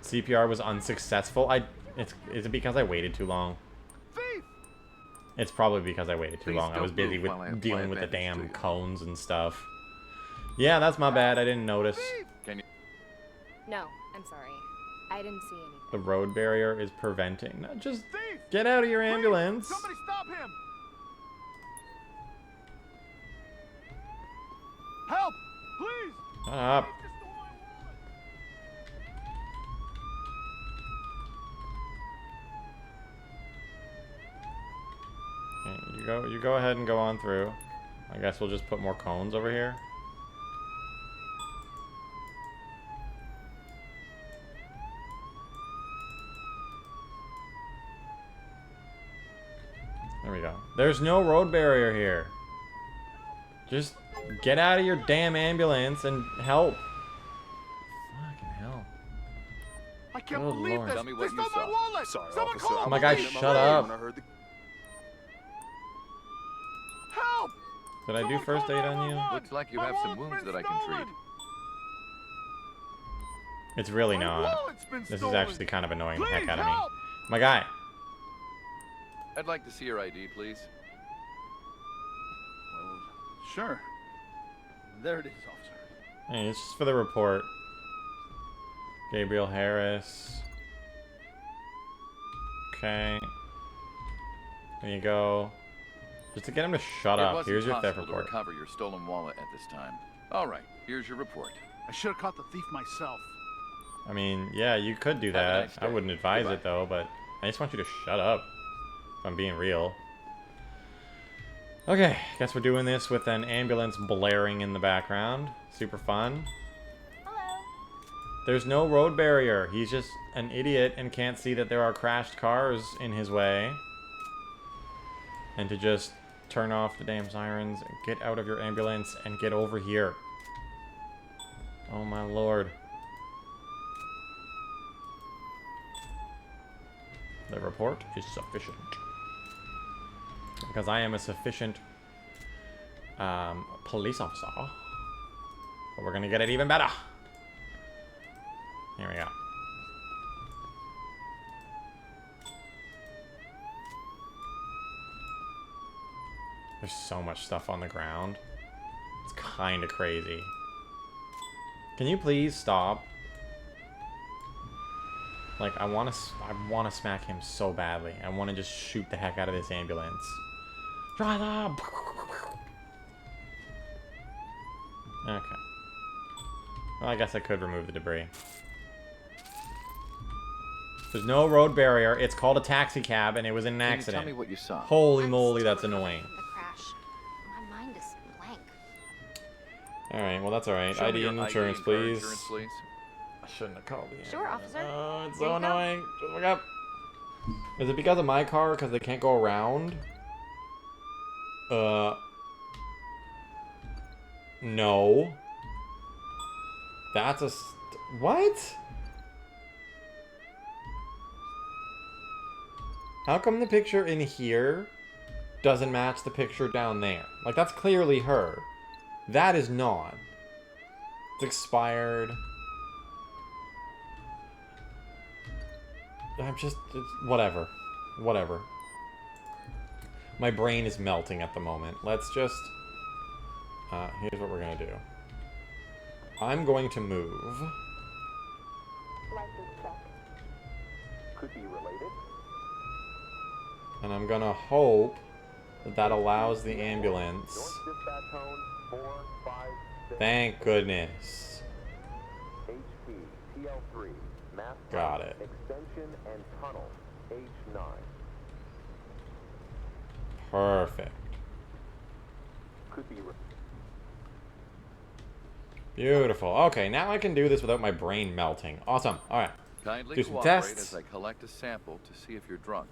CPR was unsuccessful. Is it because I waited too long? Thief! It's probably because I waited too Please long. I was don't busy move with while I apply dealing a with the bandage to damn you. cones and stuff. Yeah, that's my bad. I didn't notice. Can you? No, I'm sorry. I didn't see anything. The road barrier is preventing. No, just Thief! get out of your Please, ambulance. Somebody stop him! Help! Please! Shut up. He just stole my wallet! Okay, you go ahead and go on through. I guess we'll just put more cones over here. There we go. There's no road barrier here. Just get out of your damn ambulance and help. Fucking hell. I can't Good believe Lord. this! Tell me They what you stole my saw. wallet! Sorry, Someone officer. call I'm my guy, afraid shut I'm up. when I heard the... Help! Did I do Someone first call aid on you? 911! Looks like you My have some wallet's wounds been that I can treat. stolen! It's really My not. wallet's been This is stolen! actually kind of annoying the Please, heck out of me. help! My guy. I'd like to see your ID, please. Well, sure. There it is, officer. Hey, it's just for the report. Gabriel Harris. Okay. There you go. Just to get him to shut It up. wasn't Here's your theft possible to report. recover your stolen wallet at this time. All right, here's your report. I should have caught the thief myself. I mean, yeah, you could do Have a that. nice I day. wouldn't advise Goodbye. it though, but I just want you to shut up. If I'm being real. Okay, guess we're doing this with an ambulance blaring in the background. Super fun. Hello. There's no road barrier. He's just an idiot and can't see that there are crashed cars in his way. And to just turn off the damn sirens, get out of your ambulance, and get over here. Oh my lord. The report is sufficient. Because I am a sufficient police officer. But we're gonna get it even better. Here we go. There's so much stuff on the ground. It's kind of crazy. Can you please stop? Like, I want to smack him so badly. I want to just shoot the heck out of this ambulance. Drive up! Okay. Well, I guess I could remove the debris. There's no road barrier. It's called a taxi cab, and it was in an Can you accident. tell me what you saw? Holy I'm moly, still that's recovering annoying. from the crash. My mind is blank. Alright, well, that's alright. Show me ID your and ID insurance, and car please. insurance, please. I shouldn't have called the Sure, ambulance. officer. Oh, it's Here so you go. annoying. Just look up. Is it because of my car? Because they can't go around? No. That's a... What? How come the picture in here doesn't match the picture down there? Like, that's clearly her. That is not. It's expired. I'm just... whatever. Whatever. My brain is melting at the moment. Let's just... here's what we're gonna do. I'm going to move. License check. Could be related. And I'm gonna hope that that allows the ambulance. North dispatch tone 456. Thank goodness. HP TL3. Mass Got it. Extension and tunnel H9. Perfect. Could be. Beautiful. Okay, now I can do this without my brain melting. Awesome. All right. Kindly Do some cooperate tests. as I collect a sample to see if you're drunk.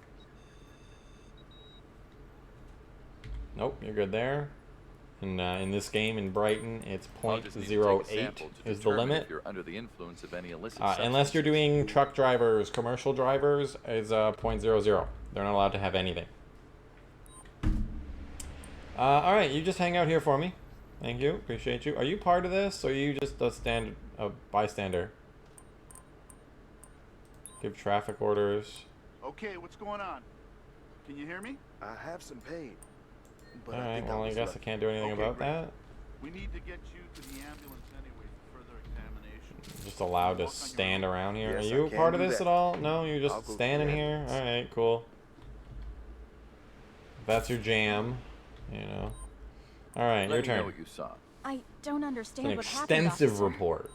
Nope, you're good there. And in this game in Brighton, it's I'll just need to take a .08 sample to is the determine limit. If you're under the influence of any illicit Unless you're substances. doing truck drivers, commercial drivers, is .00. They're not allowed to have anything. All right, you just hang out here for me. Thank you, appreciate you. Are you part of this, or are you just a bystander? Give traffic orders. Okay, what's going on? Can you hear me? I have some pain. But All I right, think well, I was guess lucky. I can't do anything Okay, about great. that. We need to get you to the ambulance anyway for further examination. Just allowed to Walk on your stand own. around here. Yes, Are I you a can part of do this that. at all? No, you're I'll just go to standing the here? ambulance. Alright, cool. That's your jam, you know. Alright, your Let me know turn. what you saw. I don't It's understand an what happened, extensive officer. report.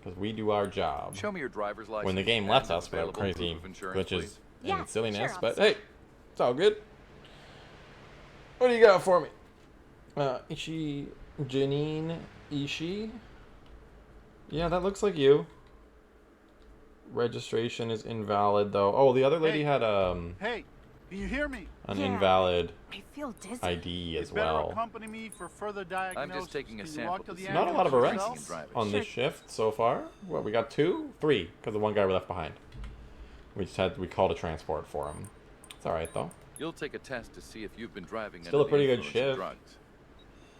Because we do our job. Show me your driver's license. When the game and lets us without available crazy proof of insurance, glitches please. Yeah, and silliness. sure, But officer. hey, it's all good. What do you got for me? Janine Ishii? Yeah, that looks like you. Registration is invalid though. Oh, the other lady Hey. had Hey, can you hear me? an Yeah. invalid I feel dizzy. ID as You better well. accompany me for further diagnosis. taking a Can you sample walk to to the see Not a lot of ambulance arrests yourself? on this shift so far. What, we got 2? 3, because the one guy we left behind. We called a transport for him. It's alright though. You'll take a test to see if you've been driving Still under a pretty the good influence of shift. drugs.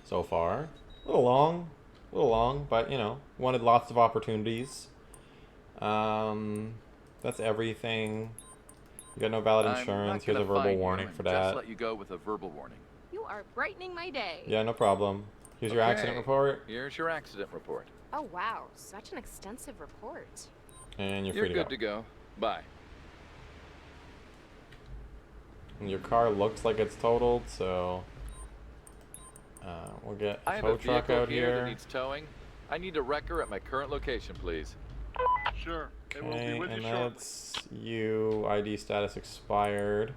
So far. A little long, but you know, wanted lots of opportunities. That's everything. You got no valid I'm insurance. not Here's a gonna verbal fine you warning and for just that. let you go with a verbal warning. You are brightening my day. Yeah, no problem. Here's your accident Okay, report, Here's your accident report. Oh wow, such an extensive report. and you're You're free good to to go. Bye. And your car looks like it's totaled, so we'll get I a have tow a truck vehicle out here that here. needs towing. I need a wrecker at my current location, please. Sure. It will be Okay, with you and shortly. that's you. ID status expired.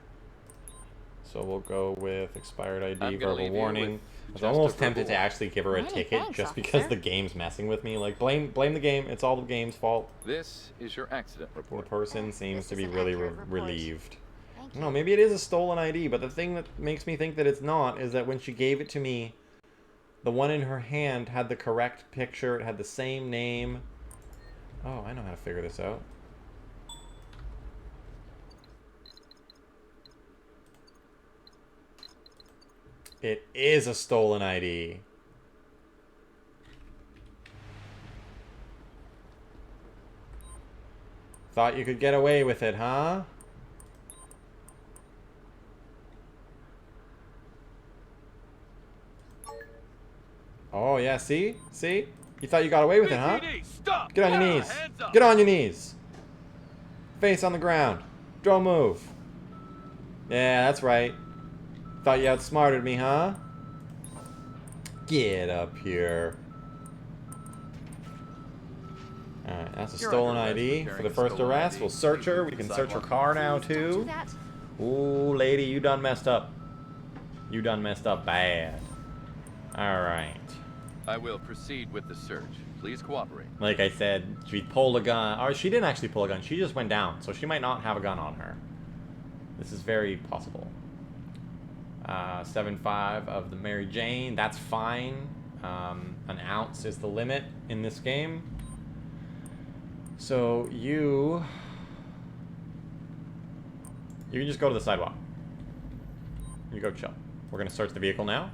So we'll go with expired I'm ID, gonna verbal leave you warning. with I was just a almost tempted verbal to actually give her a Many ticket thanks, just because officer. the game's messing with me. Like, blame the game. It's all the game's fault. This is your accident The report. person seems This to is be an really accurate report. relieved. Thank I you. don't know, maybe it is a stolen ID, but the thing that makes me think that it's not is that when she gave it to me, the one in her hand had the correct picture. It had the same name. Oh, I know how to figure this out. It is a stolen ID. Thought you could get away with it, huh? Oh, yeah, see? See? You thought you got away with it, huh? Stop! Get on your knees. Get on your knees. Face on the ground. Don't move. Yeah, that's right. Thought you outsmarted me, huh? Get up here. Alright, that's a You're stolen under arrest ID for for carrying the a first stolen arrest. ID. We'll search Please her. move We to can the search her sidewalk. car now, Please don't do too. that. Ooh, lady, you done messed up. You done messed up bad. Alright. I will proceed with the search. Please cooperate. Like I said, she pulled a gun. Or she didn't actually pull a gun. She just went down. So she might not have a gun on her. This is very possible. 7.5 of the Mary Jane. That's fine. An ounce is the limit in this game. So you can just go to the sidewalk. You go chill. We're gonna search the vehicle now.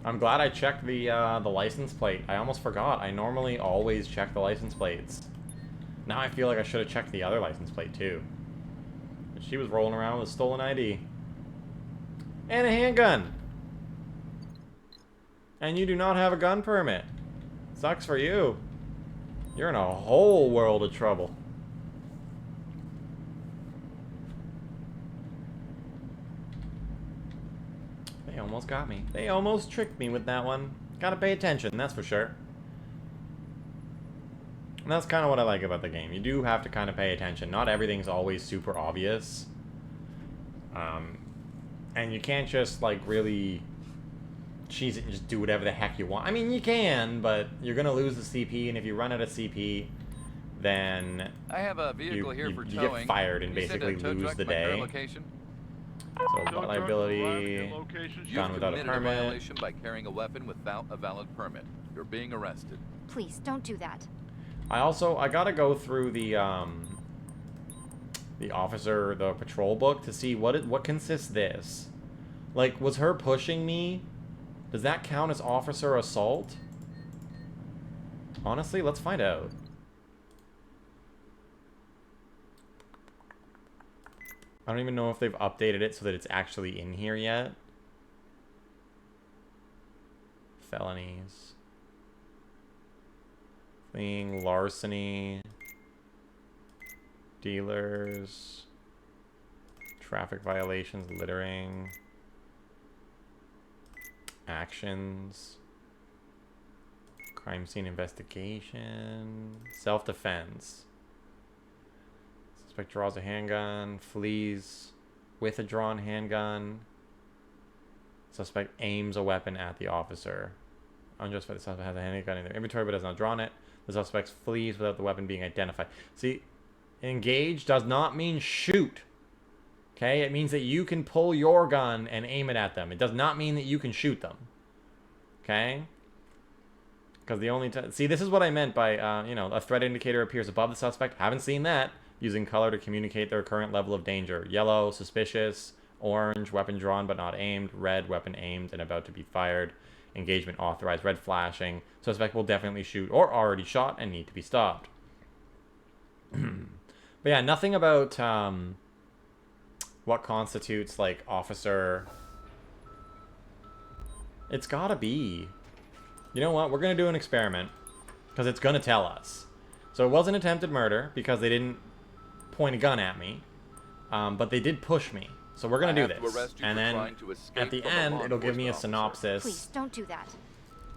I'm glad I checked the license plate. I almost forgot. I normally always check the license plates. Now I feel like I should have checked the other license plate too. But she was rolling around with a stolen ID. And a handgun! And you do not have a gun permit. Sucks for you. You're in a whole world of trouble. They almost got me. They almost tricked me with that one. Gotta pay attention, that's for sure. And that's kind of what I like about the game. You do have to kind of pay attention. Not everything's always super obvious. And you can't just, like, really cheese it and just do whatever the heck you want. I mean, you can, but you're going to lose the CP, and if you run out of CP, then I have a vehicle here for you towing. get fired and Can you send a basically tow lose truck the to my current day. location? So, liability, gone without a You've committed a permit. violation by carrying a weapon without a valid permit. You're being arrested. Please, don't do that. I gotta go through the patrol book to see what consists this. Like, was her pushing me? Does that count as officer assault? Honestly, let's find out. I don't even know if they've updated it so that it's actually in here yet. Felonies. Fleeing, larceny. Dealers. Traffic violations, littering. Actions. Crime scene investigation. Self-defense. Suspect draws a handgun, flees with a drawn handgun. Suspect aims a weapon at the officer. Unjustified, the suspect has a handgun in their inventory but has not drawn it. The suspect flees without the weapon being identified. See, engage does not mean shoot. Okay, it means that you can pull your gun and aim it at them. It does not mean that you can shoot them. Okay? Because the only time... See, this is what I meant by, you know, a threat indicator appears above the suspect. Haven't seen that. Using color to communicate their current level of danger. Yellow, suspicious. Orange, weapon drawn but not aimed. Red, weapon aimed and about to be fired. Engagement authorized. Red flashing. Suspect will definitely shoot or already shot and need to be stopped. But yeah, nothing about what constitutes, like, officer... It's gotta be... You know what? We're gonna do an experiment. Because it's gonna tell us. So it wasn't attempted murder because they didn't point a gun at me, but they did push me. So we're gonna do this, and then at the end, it'll give me a synopsis. Please, don't do that.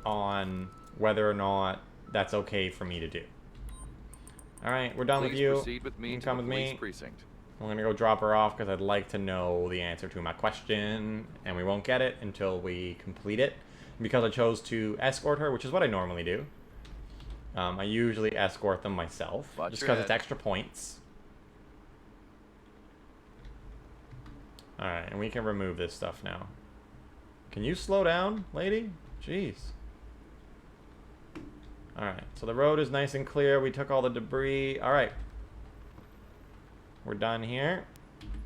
On whether or not that's okay for me to do. All right, we're done with you. Proceed with me you can come to with the me. police precinct. I'm gonna go drop her off because I'd like to know the answer to my question, and we won't get it until we complete it. Because I chose to escort her, which is what I normally do. I usually escort them myself, just because it's extra points. Alright, and we can remove this stuff now. Can you slow down, lady? Jeez. Alright, so the road is nice and clear. We took all the debris. Alright. We're done here.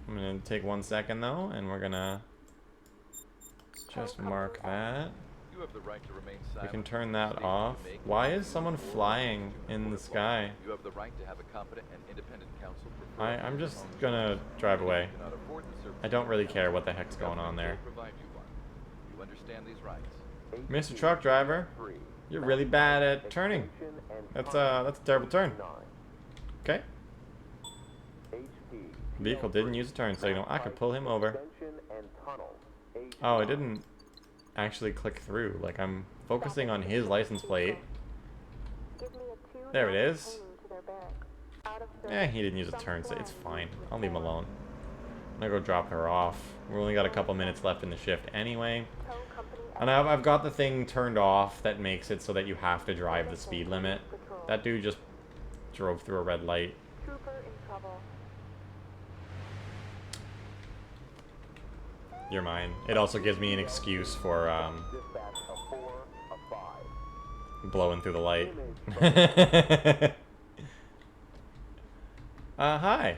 I'm going to take 1 second, though, and we're going to just mark that. You have the right to remain silent. We can turn that off. Why is someone flying in the sky? You have the right to have a competent and independent counsel. I'm just gonna drive away. I don't really care what the heck's going on there. You understand these rights. Mr. Truck Driver, you're really bad at turning. That's a terrible turn. Okay. Vehicle didn't use a turn signal. I could pull him over. Oh, it didn't actually click through. Like, I'm focusing on his license plate. There it is. He didn't use a turn, so it's fine. I'll leave him alone. I'm gonna go drop her off. We've only got a couple minutes left in the shift anyway. And I've got the thing turned off that makes it so that you have to drive the speed limit. That dude just drove through a red light. You're mine. It also gives me an excuse for blowing through the light. Hi.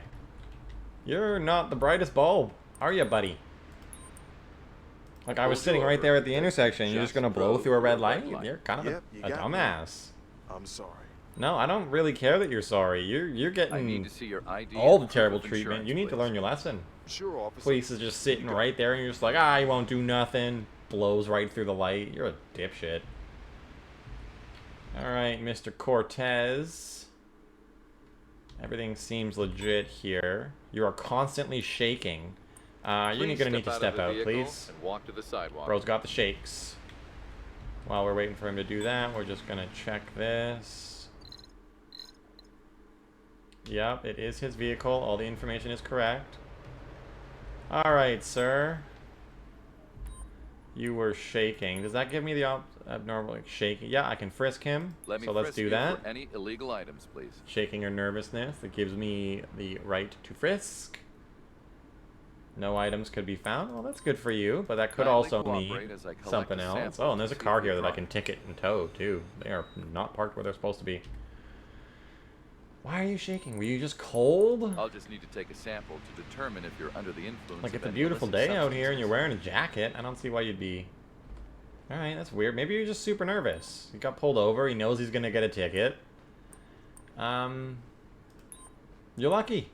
You're not the brightest bulb, are you, buddy? Like, I was sitting right there at the intersection. You're just gonna blow through a red light? You're kind of a dumbass. I'm sorry. No, I don't really care that you're sorry. You're getting I need to see your ID all the terrible treatment. You need to learn your lesson. Sure, officer. Police is just sitting right there, and you're just like, ah, you won't do nothing. Blows right through the light. You're a dipshit. Alright, Mr. Cortez. Everything seems legit here. You are constantly shaking. You're gonna need to step out, please. And walk to the sidewalk. Bro's got the shakes. While we're waiting for him to do that, we're just gonna check this. Yep, it is his vehicle. All the information is correct. Alright, sir. You were shaking. Does that give me the abnormal like, shaking? Yeah, I can frisk him. Let me so let's frisk do you that. for any illegal items, please. Shaking or nervousness. That gives me the right to frisk. No items could be found. Well, that's good for you, but that could Kindly also cooperate mean as I collect something a else. sample Oh, and there's to a see car if here you're that I drunk. can ticket and tow, too. They are not parked where they're supposed to be. Why are you shaking? Were you just cold? I'll just need to take a sample to determine if you're under the influence Like, of it's a any beautiful illicit day out here and you're substances. wearing a jacket. I don't see why you'd be... Alright, that's weird. Maybe you're just super nervous. He got pulled over. He knows he's gonna get a ticket. You're lucky.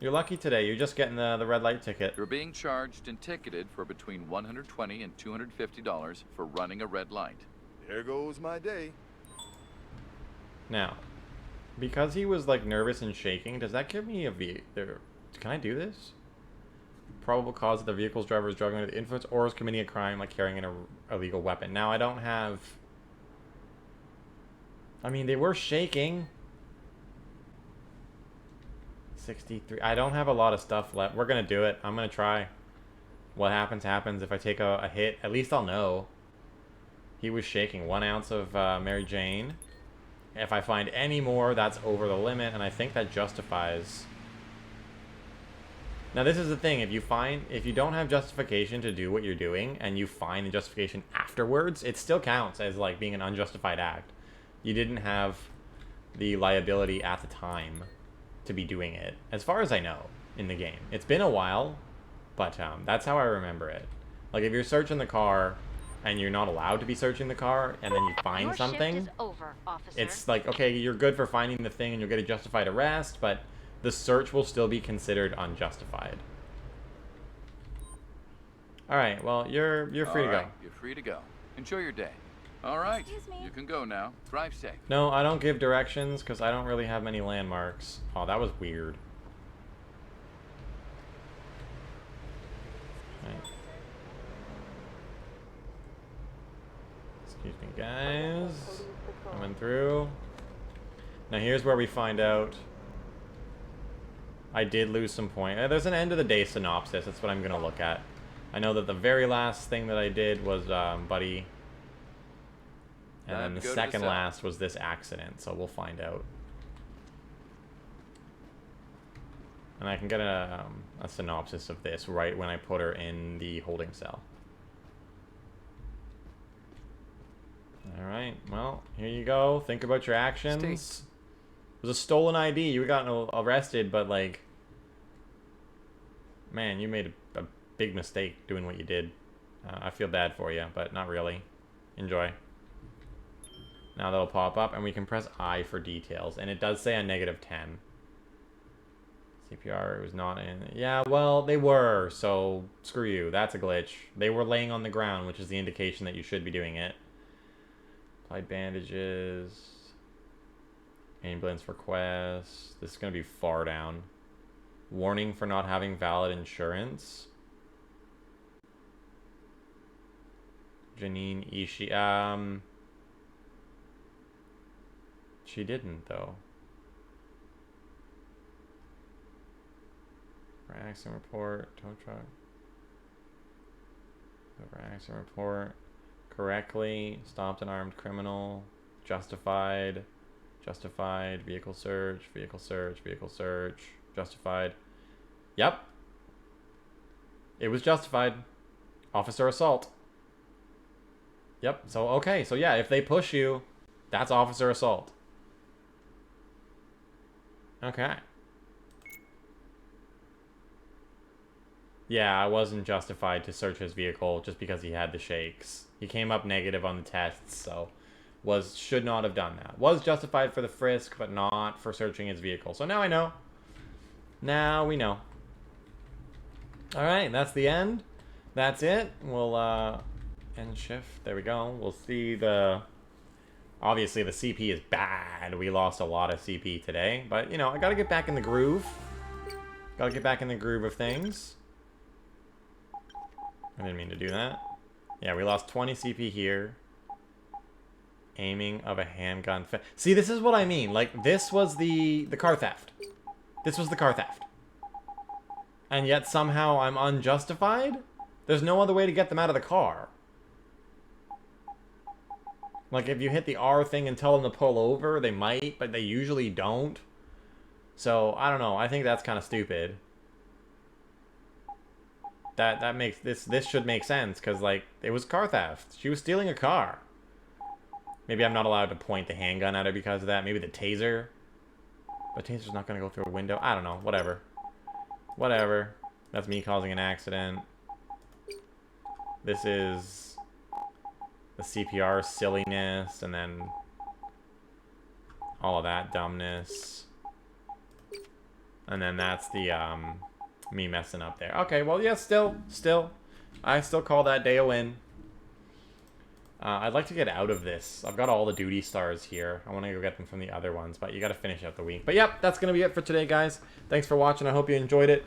You're lucky today. You're just getting the red light ticket. You're being charged and ticketed for between $120 and $250 for running a red light. There goes my day. Now, because he was like nervous and shaking, does that give me a can I do this? Probable cause that the vehicle's driver is driving under the influence or is committing a crime like carrying an illegal weapon. Now, I don't have... I mean, they were shaking. 63. I don't have a lot of stuff left. We're gonna do it. I'm gonna try. What happens, happens. If I take a hit, at least I'll know. He was shaking. 1 ounce of Mary Jane. If I find any more, that's over the limit, and I think that justifies... Now, this is the thing. If you don't have justification to do what you're doing, and you find the justification afterwards, it still counts as, like, being an unjustified act. You didn't have the liability at the time to be doing it, as far as I know, in the game. It's been a while, but that's how I remember it. Like, if you're searching the car, and you're not allowed to be searching the car, and then you find Your something, shift is over, officer. it's like, okay, you're good for finding the thing, and you'll get a justified arrest, but the search will still be considered unjustified. Alright, well, you're free to go. You're free to go. Enjoy your day. All right, Excuse me. you can go now. Drive safe. No, I don't give directions, because I don't really have many landmarks. Oh, that was weird. Right. Excuse me, guys. Coming through. Now, here's where we find out I did lose some point. There's an end of the day synopsis. That's what I'm going to look at. I know that the very last thing that I did was Buddy. And then the second last was this accident, so we'll find out. And I can get a synopsis of this right when I put her in the holding cell. Alright, well, here you go. Think about your actions. It was a stolen ID. You got arrested, but, like... Man, you made a big mistake doing what you did. I feel bad for you, but not really. Enjoy. Now that'll pop up, and we can press I for details. And it does say a -10. CPR was not in... Yeah, well, they were, so screw you. That's a glitch. They were laying on the ground, which is the indication that you should be doing it. Applied bandages. Ambulance request. This is going to be far down. Warning for not having valid insurance. Janine Ishii. She didn't, though. Accident report. Tow truck. Accident report. Correctly. Stopped an armed criminal. Justified. Justified. Vehicle search. Vehicle search. Vehicle search. Justified. Yep. It was justified. Officer assault. Yep. So, okay. So, yeah, if they push you, that's officer assault. Okay. Yeah, I wasn't justified to search his vehicle just because he had the shakes. He came up negative on the tests, so should not have done that. Was justified for the frisk, but not for searching his vehicle. So now I know. Now we know. Alright, that's the end. That's it. We'll end shift. There we go. We'll see the... Obviously, the CP is bad. We lost a lot of CP today. But, you know, I gotta get back in the groove. Gotta get back in the groove of things. I didn't mean to do that. Yeah, we lost 20 CP here. Aiming of a handgun. See, this is what I mean. Like, this was the car theft. This was the car theft. and yet somehow I'm unjustified? There's no other way to get them out of the car. Like, if you hit the R thing and tell them to pull over, they might, but they usually don't. So, I don't know. I think that's kind of stupid. That makes... This should make sense, because, like, it was car theft. She was stealing a car. Maybe I'm not allowed to point the handgun at her because of that. Maybe the taser. But taser's not going to go through a window. I don't know. Whatever. Whatever. That's me causing an accident. This is the CPR silliness, and then all of that dumbness. And then that's the, me messing up there. Okay, well, yeah, still, I still call that day a win. I'd like to get out of this. I've got all the duty stars here. I want to go get them from the other ones, but you got to finish out the week. But yep, that's going to be it for today, guys. Thanks for watching. I hope you enjoyed it.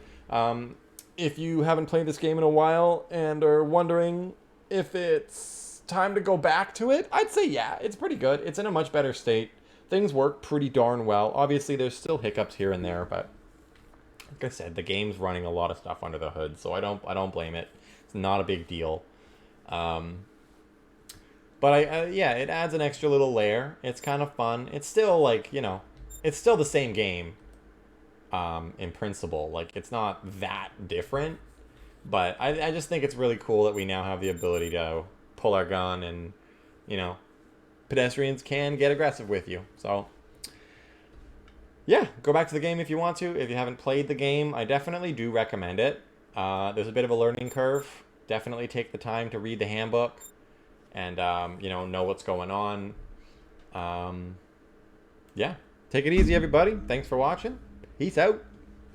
If you haven't played this game in a while and are wondering if it's time to go back to it, I'd say yeah, it's pretty good. It's in a much better state. Things work pretty darn well. Obviously, there's still hiccups here and there, but like I said, the game's running a lot of stuff under the hood, so I don't blame it. It's not a big deal. But yeah, it adds an extra little layer. It's kind of fun. It's still like, you know, it's still the same game in principle. Like, it's not that different. But I just think it's really cool that we now have the ability to pull our gun and, you know, pedestrians can get aggressive with you. So, yeah, go back to the game if you want to. If you haven't played the game, I definitely do recommend it. There's a bit of a learning curve. Definitely take the time to read the handbook and, you know what's going on. Yeah, take it easy, everybody. Thanks for watching. Peace out.